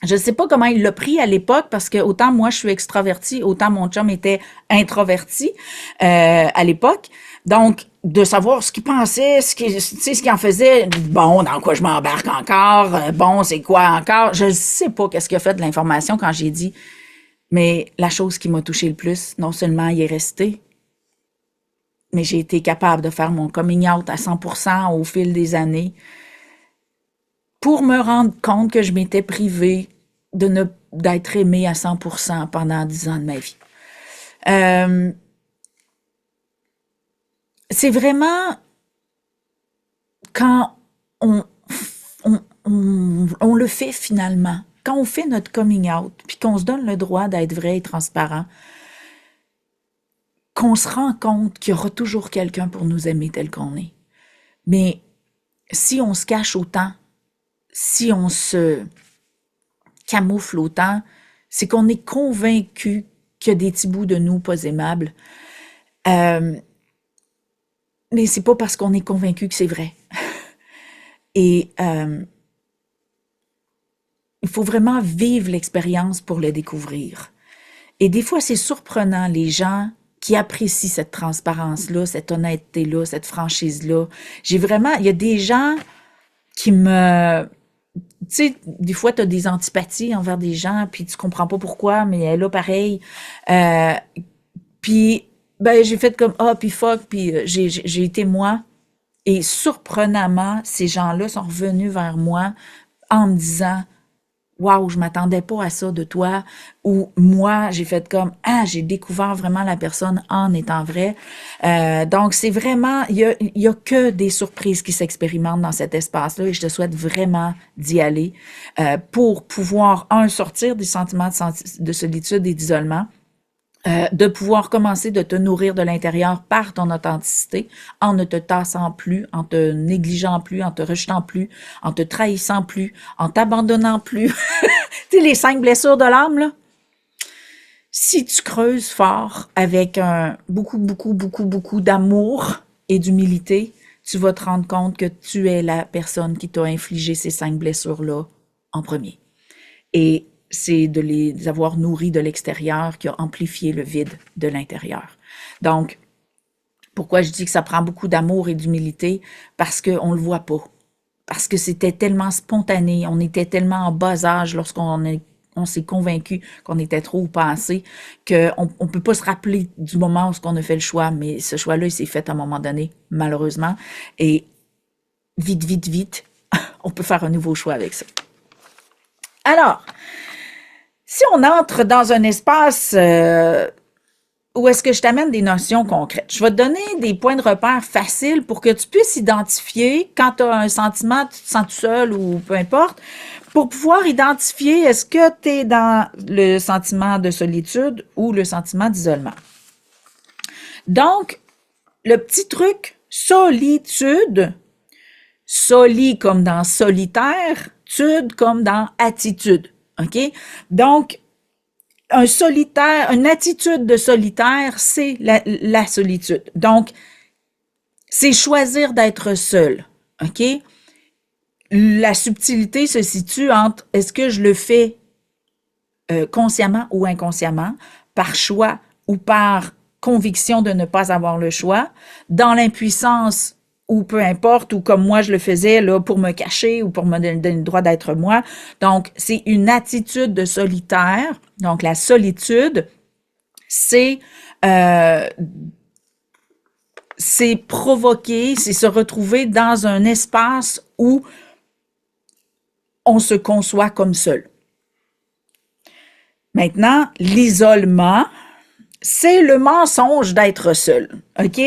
Je sais pas comment il l'a pris à l'époque parce que autant moi je suis extravertie, autant mon chum était introverti à l'époque. Donc de savoir ce qu'il pensait, ce qu'il en faisait. Bon, dans quoi je m'embarque encore? Bon, c'est quoi encore? Je ne sais pas qu'est-ce qu'il a fait de l'information quand j'ai dit. Mais la chose qui m'a touché le plus, non seulement il est resté, mais j'ai été capable de faire mon coming out à 100% au fil des années pour me rendre compte que je m'étais privée d'être aimée à 100% pendant 10 ans de ma vie. C'est vraiment quand on le fait finalement, quand on fait notre coming out, puis qu'on se donne le droit d'être vrai et transparent, qu'on se rend compte qu'il y aura toujours quelqu'un pour nous aimer tel qu'on est. Mais si on se cache autant, si on se camoufle autant, c'est qu'on est convaincu qu'il y a des petits bouts de nous pas aimables. Mais c'est pas parce qu'on est convaincu que c'est vrai. Et il faut vraiment vivre l'expérience pour le découvrir. Et des fois, c'est surprenant, les gens qui apprécient cette transparence-là, cette honnêteté-là, cette franchise-là. Il y a des gens qui me... Tu sais, des fois, tu as des antipathies envers des gens, puis tu comprends pas pourquoi, mais là, pareil. Puis, j'ai fait comme, puis fuck, puis j'ai été moi. Et surprenamment, ces gens-là sont revenus vers moi en me disant, waouh, je m'attendais pas à ça de toi. Ou moi, j'ai fait comme, j'ai découvert vraiment la personne en étant vrai. Donc, c'est vraiment, il y a que des surprises qui s'expérimentent dans cet espace-là et je te souhaite vraiment d'y aller pour pouvoir, sortir des sentiments de solitude et d'isolement. De pouvoir commencer de te nourrir de l'intérieur par ton authenticité, en ne te tassant plus, en te négligeant plus, en te rejetant plus, en te trahissant plus, en t'abandonnant plus. Tu sais, les 5 blessures de l'âme, là. Si tu creuses fort avec beaucoup d'amour et d'humilité, tu vas te rendre compte que tu es la personne qui t'a infligé ces 5 blessures-là en premier. Et c'est de les avoir nourris de l'extérieur qui a amplifié le vide de l'intérieur. Donc, pourquoi je dis que ça prend beaucoup d'amour et d'humilité? Parce qu'on ne le voit pas. Parce que c'était tellement spontané, on était tellement en bas âge lorsqu'on s'est convaincu qu'on était trop ou pas assez, qu'on ne peut pas se rappeler du moment où on a fait le choix, mais ce choix-là, il s'est fait à un moment donné, malheureusement. Et vite, on peut faire un nouveau choix avec ça. Alors, si on entre dans un espace où est-ce que je t'amène des notions concrètes, je vais te donner des points de repère faciles pour que tu puisses identifier quand tu as un sentiment, tu te sens tout seul ou peu importe, pour pouvoir identifier est-ce que tu es dans le sentiment de solitude ou le sentiment d'isolement. Donc, le petit truc, solitude, soli comme dans solitaire, tude comme dans attitude. OK? Donc, une attitude de solitaire, c'est la solitude. Donc, c'est choisir d'être seul. OK? La subtilité se situe entre est-ce que je le fais consciemment ou inconsciemment, par choix ou par conviction de ne pas avoir le choix, dans l'impuissance ou peu importe, ou comme moi je le faisais là pour me cacher ou pour me donner le droit d'être moi. Donc, c'est une attitude de solitaire. Donc, la solitude, c'est provoquer, c'est se retrouver dans un espace où on se conçoit comme seul. Maintenant, l'isolement, c'est le mensonge d'être seul, OK?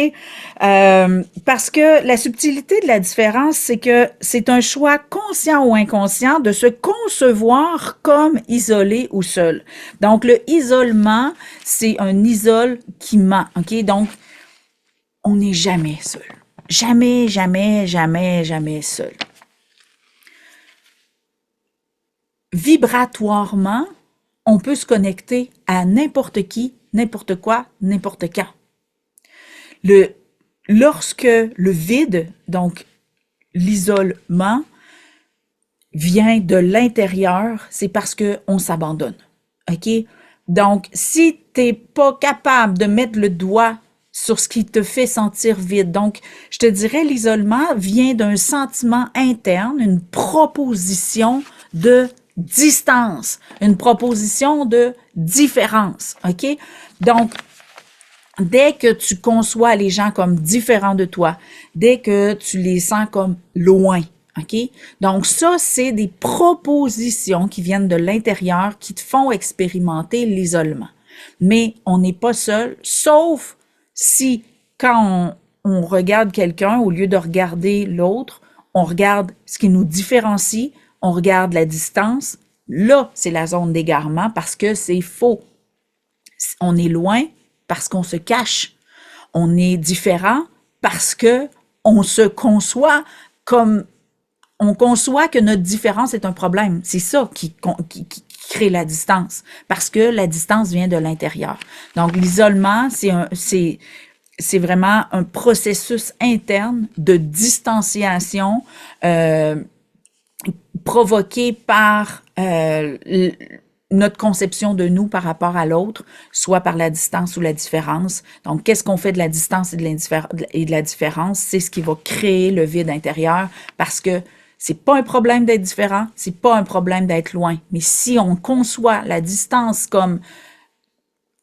Parce que la subtilité de la différence, c'est que c'est un choix conscient ou inconscient de se concevoir comme isolé ou seul. Donc, le isolement, c'est un isole qui ment, OK? Donc, on n'est jamais seul. Jamais seul. Vibratoirement, on peut se connecter à n'importe qui, n'importe quoi, n'importe quand. Lorsque le vide, donc l'isolement, vient de l'intérieur, c'est parce qu'on s'abandonne. OK? Donc, si tu n'es pas capable de mettre le doigt sur ce qui te fait sentir vide. Donc, je te dirais, l'isolement vient d'un sentiment interne, une proposition de distance, une proposition de différence, OK? Donc, dès que tu conçois les gens comme différents de toi, dès que tu les sens comme loin, OK? Donc ça, c'est des propositions qui viennent de l'intérieur qui te font expérimenter l'isolement. Mais on n'est pas seul, sauf si quand on regarde quelqu'un, au lieu de regarder l'autre, on regarde ce qui nous différencie, on regarde la distance. Là, c'est la zone d'égarement parce que c'est faux. On est loin parce qu'on se cache. On est différent parce que on se conçoit comme on conçoit que notre différence est un problème. C'est ça qui crée la distance parce que la distance vient de l'intérieur. Donc l'isolement, c'est vraiment un processus interne de distanciation provoqué par notre conception de nous par rapport à l'autre, soit par la distance ou la différence. Donc, qu'est-ce qu'on fait de la distance et de la différence? C'est ce qui va créer le vide intérieur parce que c'est pas un problème d'être différent, c'est pas un problème d'être loin. Mais si on conçoit la distance comme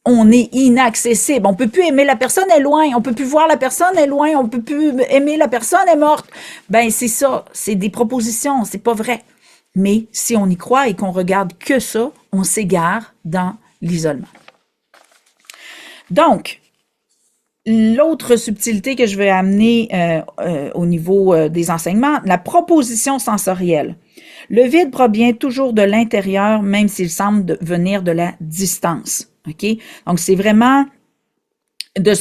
on est inaccessible, on peut plus aimer la personne, elle est loin, on peut plus voir la personne, elle est loin, on peut plus aimer la personne, elle est morte. Ben, c'est ça, c'est des propositions, c'est pas vrai. Mais si on y croit et qu'on regarde que ça, on s'égare dans l'isolement. Donc, l'autre subtilité que je vais amener au niveau des enseignements, la proposition sensorielle. Le vide provient toujours de l'intérieur, même s'il semble venir de la distance. OK? Donc, c'est vraiment de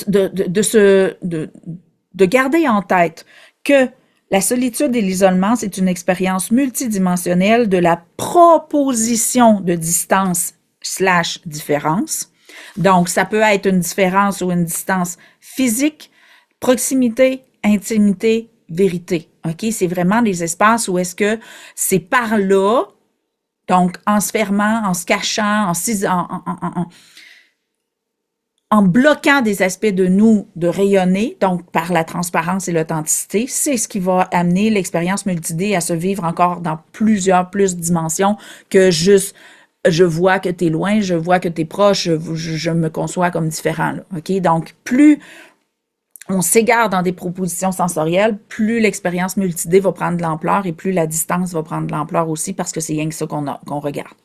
garder en tête que la solitude et l'isolement, c'est une expérience multidimensionnelle de la proposition de distance/différence. Donc, ça peut être une différence ou une distance physique, proximité, intimité, vérité. OK? C'est vraiment des espaces où est-ce que c'est par là, donc en se fermant, en se cachant, en bloquant des aspects de nous de rayonner, donc par la transparence et l'authenticité, c'est ce qui va amener l'expérience multi-D à se vivre encore dans plus dimensions que juste je vois que tu es loin, je vois que tu es proche, je me conçois comme différent. Là, OK? Donc, plus on s'égare dans des propositions sensorielles, plus l'expérience multi-D va prendre de l'ampleur et plus la distance va prendre de l'ampleur aussi parce que c'est rien que ça qu'on regarde.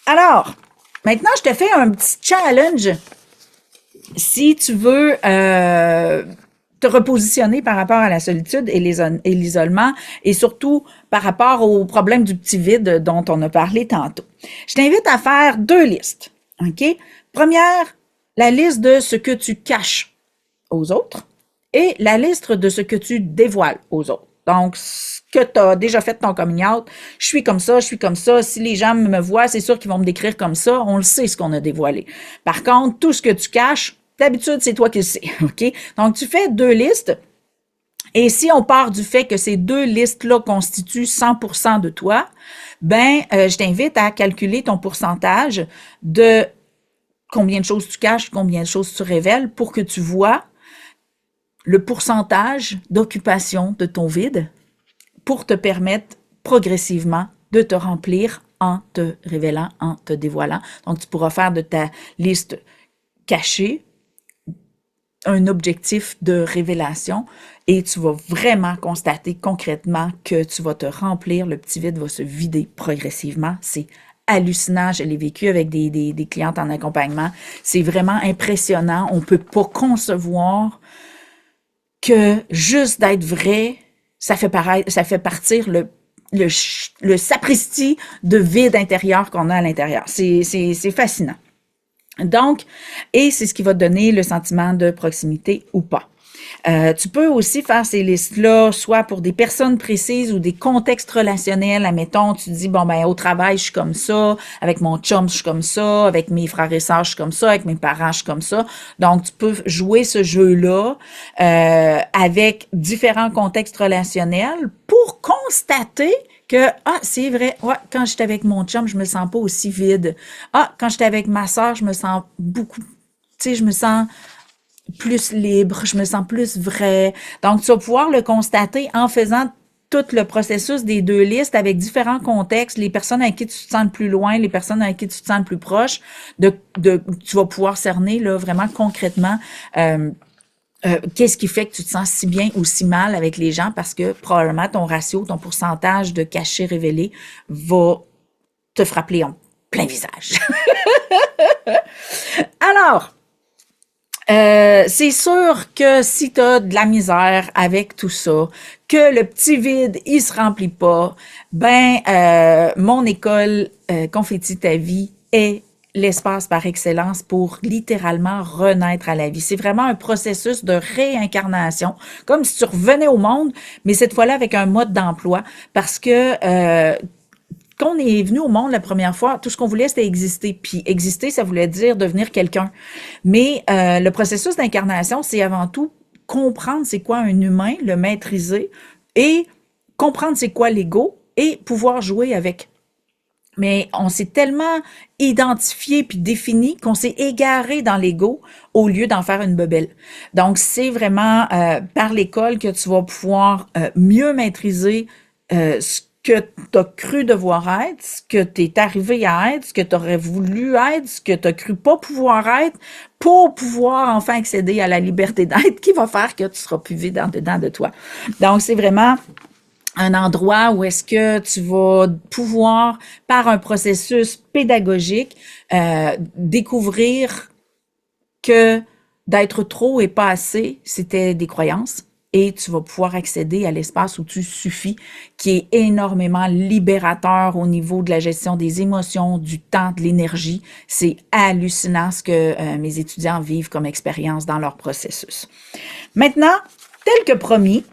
Alors, maintenant, je te fais un petit challenge. Si tu veux te repositionner par rapport à la solitude et l'isolement et surtout par rapport au problème du petit vide dont on a parlé tantôt. Je t'invite à faire 2 listes. OK? Première, la liste de ce que tu caches aux autres et la liste de ce que tu dévoiles aux autres. Donc, ce que tu as déjà fait ton coming out, je suis comme ça, je suis comme ça. Si les gens me voient, c'est sûr qu'ils vont me décrire comme ça. On le sait, ce qu'on a dévoilé. Par contre, tout ce que tu caches, d'habitude, c'est toi qui le sais, OK? Donc, tu fais 2 listes. Et si on part du fait que ces 2 listes-là constituent 100% de toi, ben, je t'invite à calculer ton pourcentage de combien de choses tu caches, combien de choses tu révèles pour que tu vois le pourcentage d'occupation de ton vide pour te permettre progressivement de te remplir en te révélant, en te dévoilant. Donc, tu pourras faire de ta liste cachée un objectif de révélation et tu vas vraiment constater concrètement que tu vas te remplir, le petit vide va se vider progressivement. C'est hallucinant, je l'ai vécu avec des clientes en accompagnement. C'est vraiment impressionnant. On peut pas concevoir que juste d'être vrai, ça fait partir le sapristi de vide intérieur qu'on a à l'intérieur. C'est fascinant. Donc, et c'est ce qui va te donner le sentiment de proximité ou pas. Tu peux aussi faire ces listes-là, soit pour des personnes précises ou des contextes relationnels. Admettons, tu dis, bon, ben, au travail, je suis comme ça, avec mon chum, je suis comme ça, avec mes frères et sœurs, je suis comme ça, avec mes parents, je suis comme ça. Donc, tu peux jouer ce jeu-là avec différents contextes relationnels pour constater que, ah, c'est vrai, ouais, quand j'étais avec mon chum, je me sens pas aussi vide. Ah, quand j'étais avec ma sœur, je me sens beaucoup, tu sais, je me sens plus libre, je me sens plus vrai. Donc, tu vas pouvoir le constater en faisant tout le processus des deux listes avec différents contextes, les personnes avec qui tu te sens le plus loin, les personnes avec qui tu te sens le plus proche, tu vas pouvoir cerner là vraiment concrètement qu'est-ce qui fait que tu te sens si bien ou si mal avec les gens parce que probablement ton ratio, ton pourcentage de cachets révélés va te frapper en plein visage. Alors, c'est sûr que si tu as de la misère avec tout ça, que le petit vide, il se remplit pas, mon école Confetti ta vie est l'espace par excellence pour littéralement renaître à la vie. C'est vraiment un processus de réincarnation, comme si tu revenais au monde, mais cette fois-là avec un mode d'emploi, parce que quand on est venu au monde la première fois, tout ce qu'on voulait, c'était exister. Puis exister, ça voulait dire devenir quelqu'un. Mais le processus d'incarnation, c'est avant tout comprendre c'est quoi un humain, le maîtriser et comprendre c'est quoi l'ego et pouvoir jouer avec. Mais on s'est tellement identifié puis défini qu'on s'est égaré dans l'ego au lieu d'en faire une bebelle. Donc, c'est vraiment par l'école que tu vas pouvoir mieux maîtriser ce que tu as cru devoir être, ce que tu es arrivé à être, ce que tu aurais voulu être, ce que tu as cru pas pouvoir être, pour pouvoir enfin accéder à la liberté d'être qui va faire que tu seras plus vide en dedans de toi. Donc, c'est vraiment un endroit où est-ce que tu vas pouvoir, par un processus pédagogique, découvrir que d'être trop et pas assez, c'était des croyances. Et tu vas pouvoir accéder à l'espace où tu suffis, qui est énormément libérateur au niveau de la gestion des émotions, du temps, de l'énergie. C'est hallucinant ce que mes étudiants vivent comme expérience dans leur processus. Maintenant, tel que promis,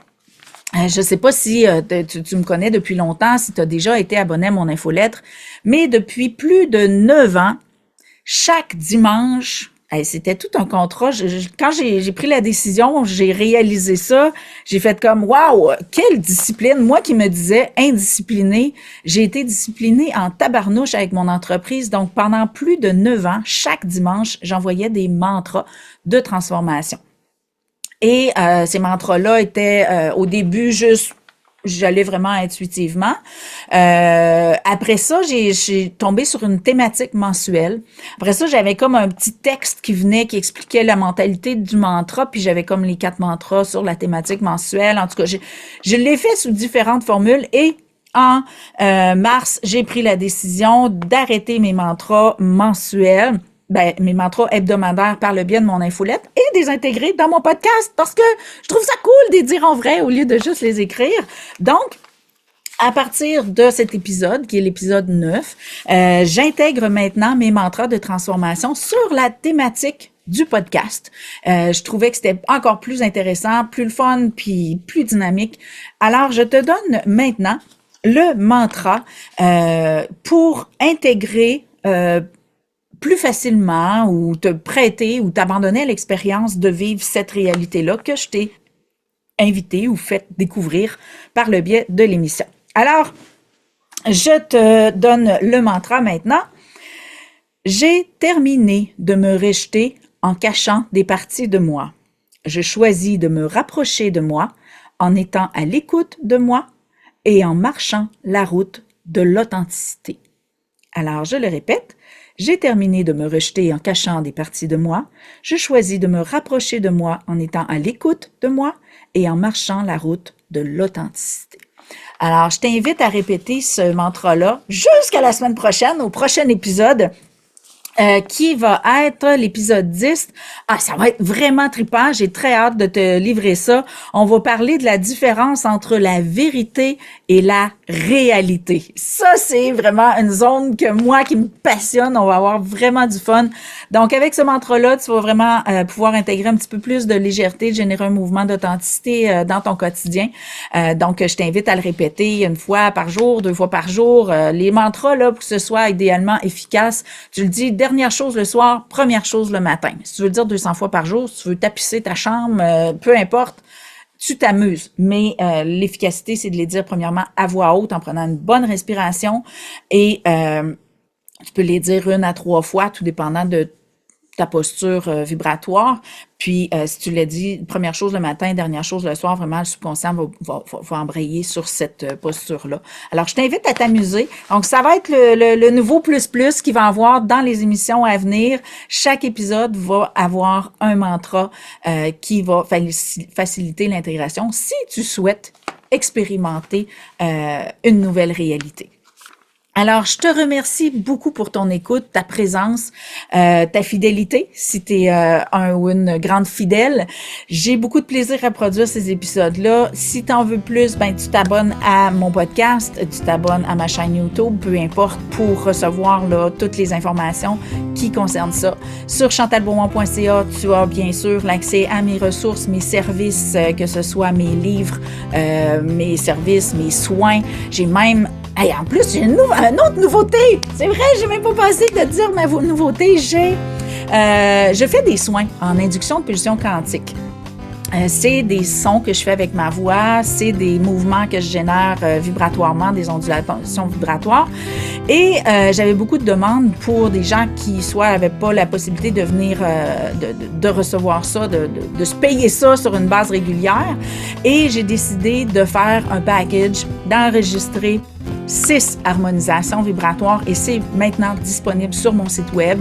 je ne sais pas si tu me connais depuis longtemps, si tu as déjà été abonné à mon infolettre, mais depuis plus de 9 ans, chaque dimanche, c'était tout un contrat. Quand j'ai pris la décision, j'ai réalisé ça. J'ai fait comme, waouh, quelle discipline. Moi qui me disais indisciplinée, j'ai été disciplinée en tabarnouche avec mon entreprise. Donc, pendant plus de 9 ans, chaque dimanche, j'envoyais des mantras de transformation. Et ces mantras-là étaient au début juste, j'allais vraiment intuitivement. Après ça, j'ai tombé sur une thématique mensuelle. Après ça, j'avais comme un petit texte qui venait, qui expliquait la mentalité du mantra, puis j'avais comme les 4 mantras sur la thématique mensuelle. En tout cas, je l'ai fait sous différentes formules et en mars, j'ai pris la décision d'arrêter mes mantras mensuels. Mes mantras hebdomadaires par le biais de mon infolette et des intégrer dans mon podcast parce que je trouve ça cool de les dire en vrai au lieu de juste les écrire. Donc, à partir de cet épisode, qui est l'épisode 9, j'intègre maintenant mes mantras de transformation sur la thématique du podcast. Je trouvais que c'était encore plus intéressant, plus le fun, puis plus dynamique. Alors, je te donne maintenant le mantra pour intégrer plus facilement ou te prêter ou t'abandonner à l'expérience de vivre cette réalité-là que je t'ai invité ou fait découvrir par le biais de l'émission. Alors, je te donne le mantra maintenant. J'ai terminé de me rejeter en cachant des parties de moi. Je choisis de me rapprocher de moi en étant à l'écoute de moi et en marchant la route de l'authenticité. Alors, je le répète. J'ai terminé de me rejeter en cachant des parties de moi. Je choisis de me rapprocher de moi en étant à l'écoute de moi et en marchant la route de l'authenticité. Alors, je t'invite à répéter ce mantra-là jusqu'à la semaine prochaine, au prochain épisode, qui va être l'épisode 10. Ça va être vraiment trippant. J'ai très hâte de te livrer ça. On va parler de la différence entre la vérité et la réalité. Ça, c'est vraiment une zone qui me passionne. On va avoir vraiment du fun. Donc, avec ce mantra-là, tu vas vraiment pouvoir intégrer un petit peu plus de légèreté, de générer un mouvement d'authenticité dans ton quotidien. Donc, je t'invite à le répéter 1 fois par jour, 2 fois par jour. Les mantras, là, pour que ce soit idéalement efficace, tu le dis, dernière chose le soir, première chose le matin. Si tu veux le dire 200 fois par jour, si tu veux tapisser ta chambre, peu importe, tu t'amuses. Mais l'efficacité, c'est de les dire premièrement à voix haute en prenant une bonne respiration et tu peux les dire 1 à 3 fois, tout dépendant de ta posture vibratoire. Puis, si tu l'as dit, première chose le matin, dernière chose le soir, vraiment, le subconscient va embrayer sur cette posture-là. Alors, je t'invite à t'amuser. Donc, ça va être le nouveau plus qui va avoir dans les émissions à venir. Chaque épisode va avoir un mantra qui va faciliter l'intégration si tu souhaites expérimenter une nouvelle réalité. Alors, je te remercie beaucoup pour ton écoute, ta présence, ta fidélité, si tu es un ou une grande fidèle. J'ai beaucoup de plaisir à produire ces épisodes-là. Si tu en veux plus, ben tu t'abonnes à mon podcast, tu t'abonnes à ma chaîne YouTube, peu importe, pour recevoir là, toutes les informations qui concernent ça. Sur chantalbeaumont.ca, tu as bien sûr l'accès à mes ressources, mes services, que ce soit mes livres, mes services, mes soins. J'ai même Hey, en plus, j'ai une autre nouveauté. C'est vrai, j'ai même pas pensé de dire ma nouveauté. Je fais des soins en induction de pulsion quantique. C'est des sons que je fais avec ma voix, c'est des mouvements que je génère vibratoirement, des ondulations vibratoires. Et j'avais beaucoup de demandes pour des gens qui soit n'avaient pas la possibilité de venir, de recevoir ça, de se payer ça sur une base régulière. Et j'ai décidé de faire un package, d'enregistrer 6 harmonisations vibratoires et c'est maintenant disponible sur mon site web.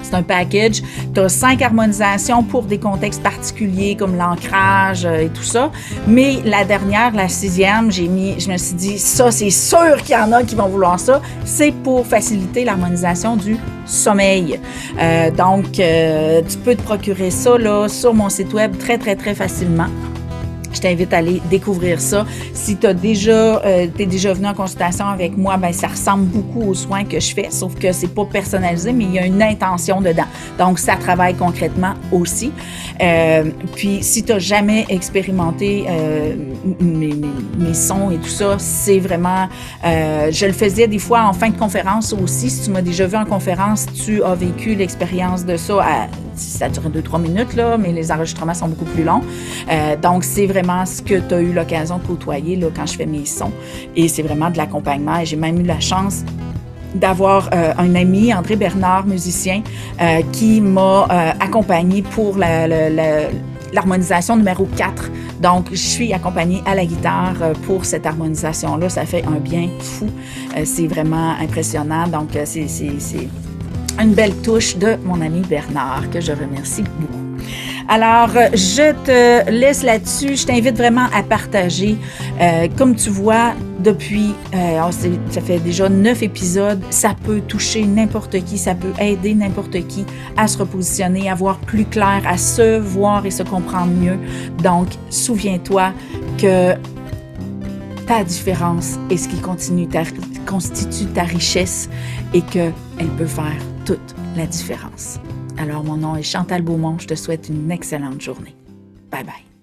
C'est un package. Tu as 5 harmonisations pour des contextes particuliers comme l'ancrage et tout ça. Mais la dernière, la 6e, je me suis dit, ça, c'est sûr qu'il y en a qui vont vouloir ça. C'est pour faciliter l'harmonisation du sommeil. Donc, tu peux te procurer ça là, sur mon site web très, très, très facilement. Je t'invite à aller découvrir ça. Si t'es déjà venu en consultation avec moi, ben ça ressemble beaucoup aux soins que je fais, sauf que c'est pas personnalisé, mais il y a une intention dedans. Donc, ça travaille concrètement aussi. Puis, si t'as jamais expérimenté mes sons et tout ça, c'est vraiment... je le faisais des fois en fin de conférence aussi. Si tu m'as déjà vu en conférence, tu as vécu l'expérience de ça ça dure 2-3 minutes, là, mais les enregistrements sont beaucoup plus longs. Donc, c'est vraiment ce que tu as eu l'occasion de côtoyer là, quand je fais mes sons. Et c'est vraiment de l'accompagnement. Et j'ai même eu la chance d'avoir un ami, André Bernard, musicien, qui m'a accompagné pour l'harmonisation numéro 4. Donc, je suis accompagnée à la guitare pour cette harmonisation-là. Ça fait un bien fou. C'est vraiment impressionnant. Donc, c'est une belle touche de mon ami Bernard, que je remercie beaucoup. Alors, je te laisse là-dessus. Je t'invite vraiment à partager. Comme tu vois, depuis, ça fait déjà 9 épisodes, ça peut toucher n'importe qui, ça peut aider n'importe qui à se repositionner, à voir plus clair, à se voir et se comprendre mieux. Donc, souviens-toi que ta différence est ce qui constitue ta richesse et qu'elle peut faire toute la différence. Alors, mon nom est Chantal Beaumont. Je te souhaite une excellente journée. Bye bye.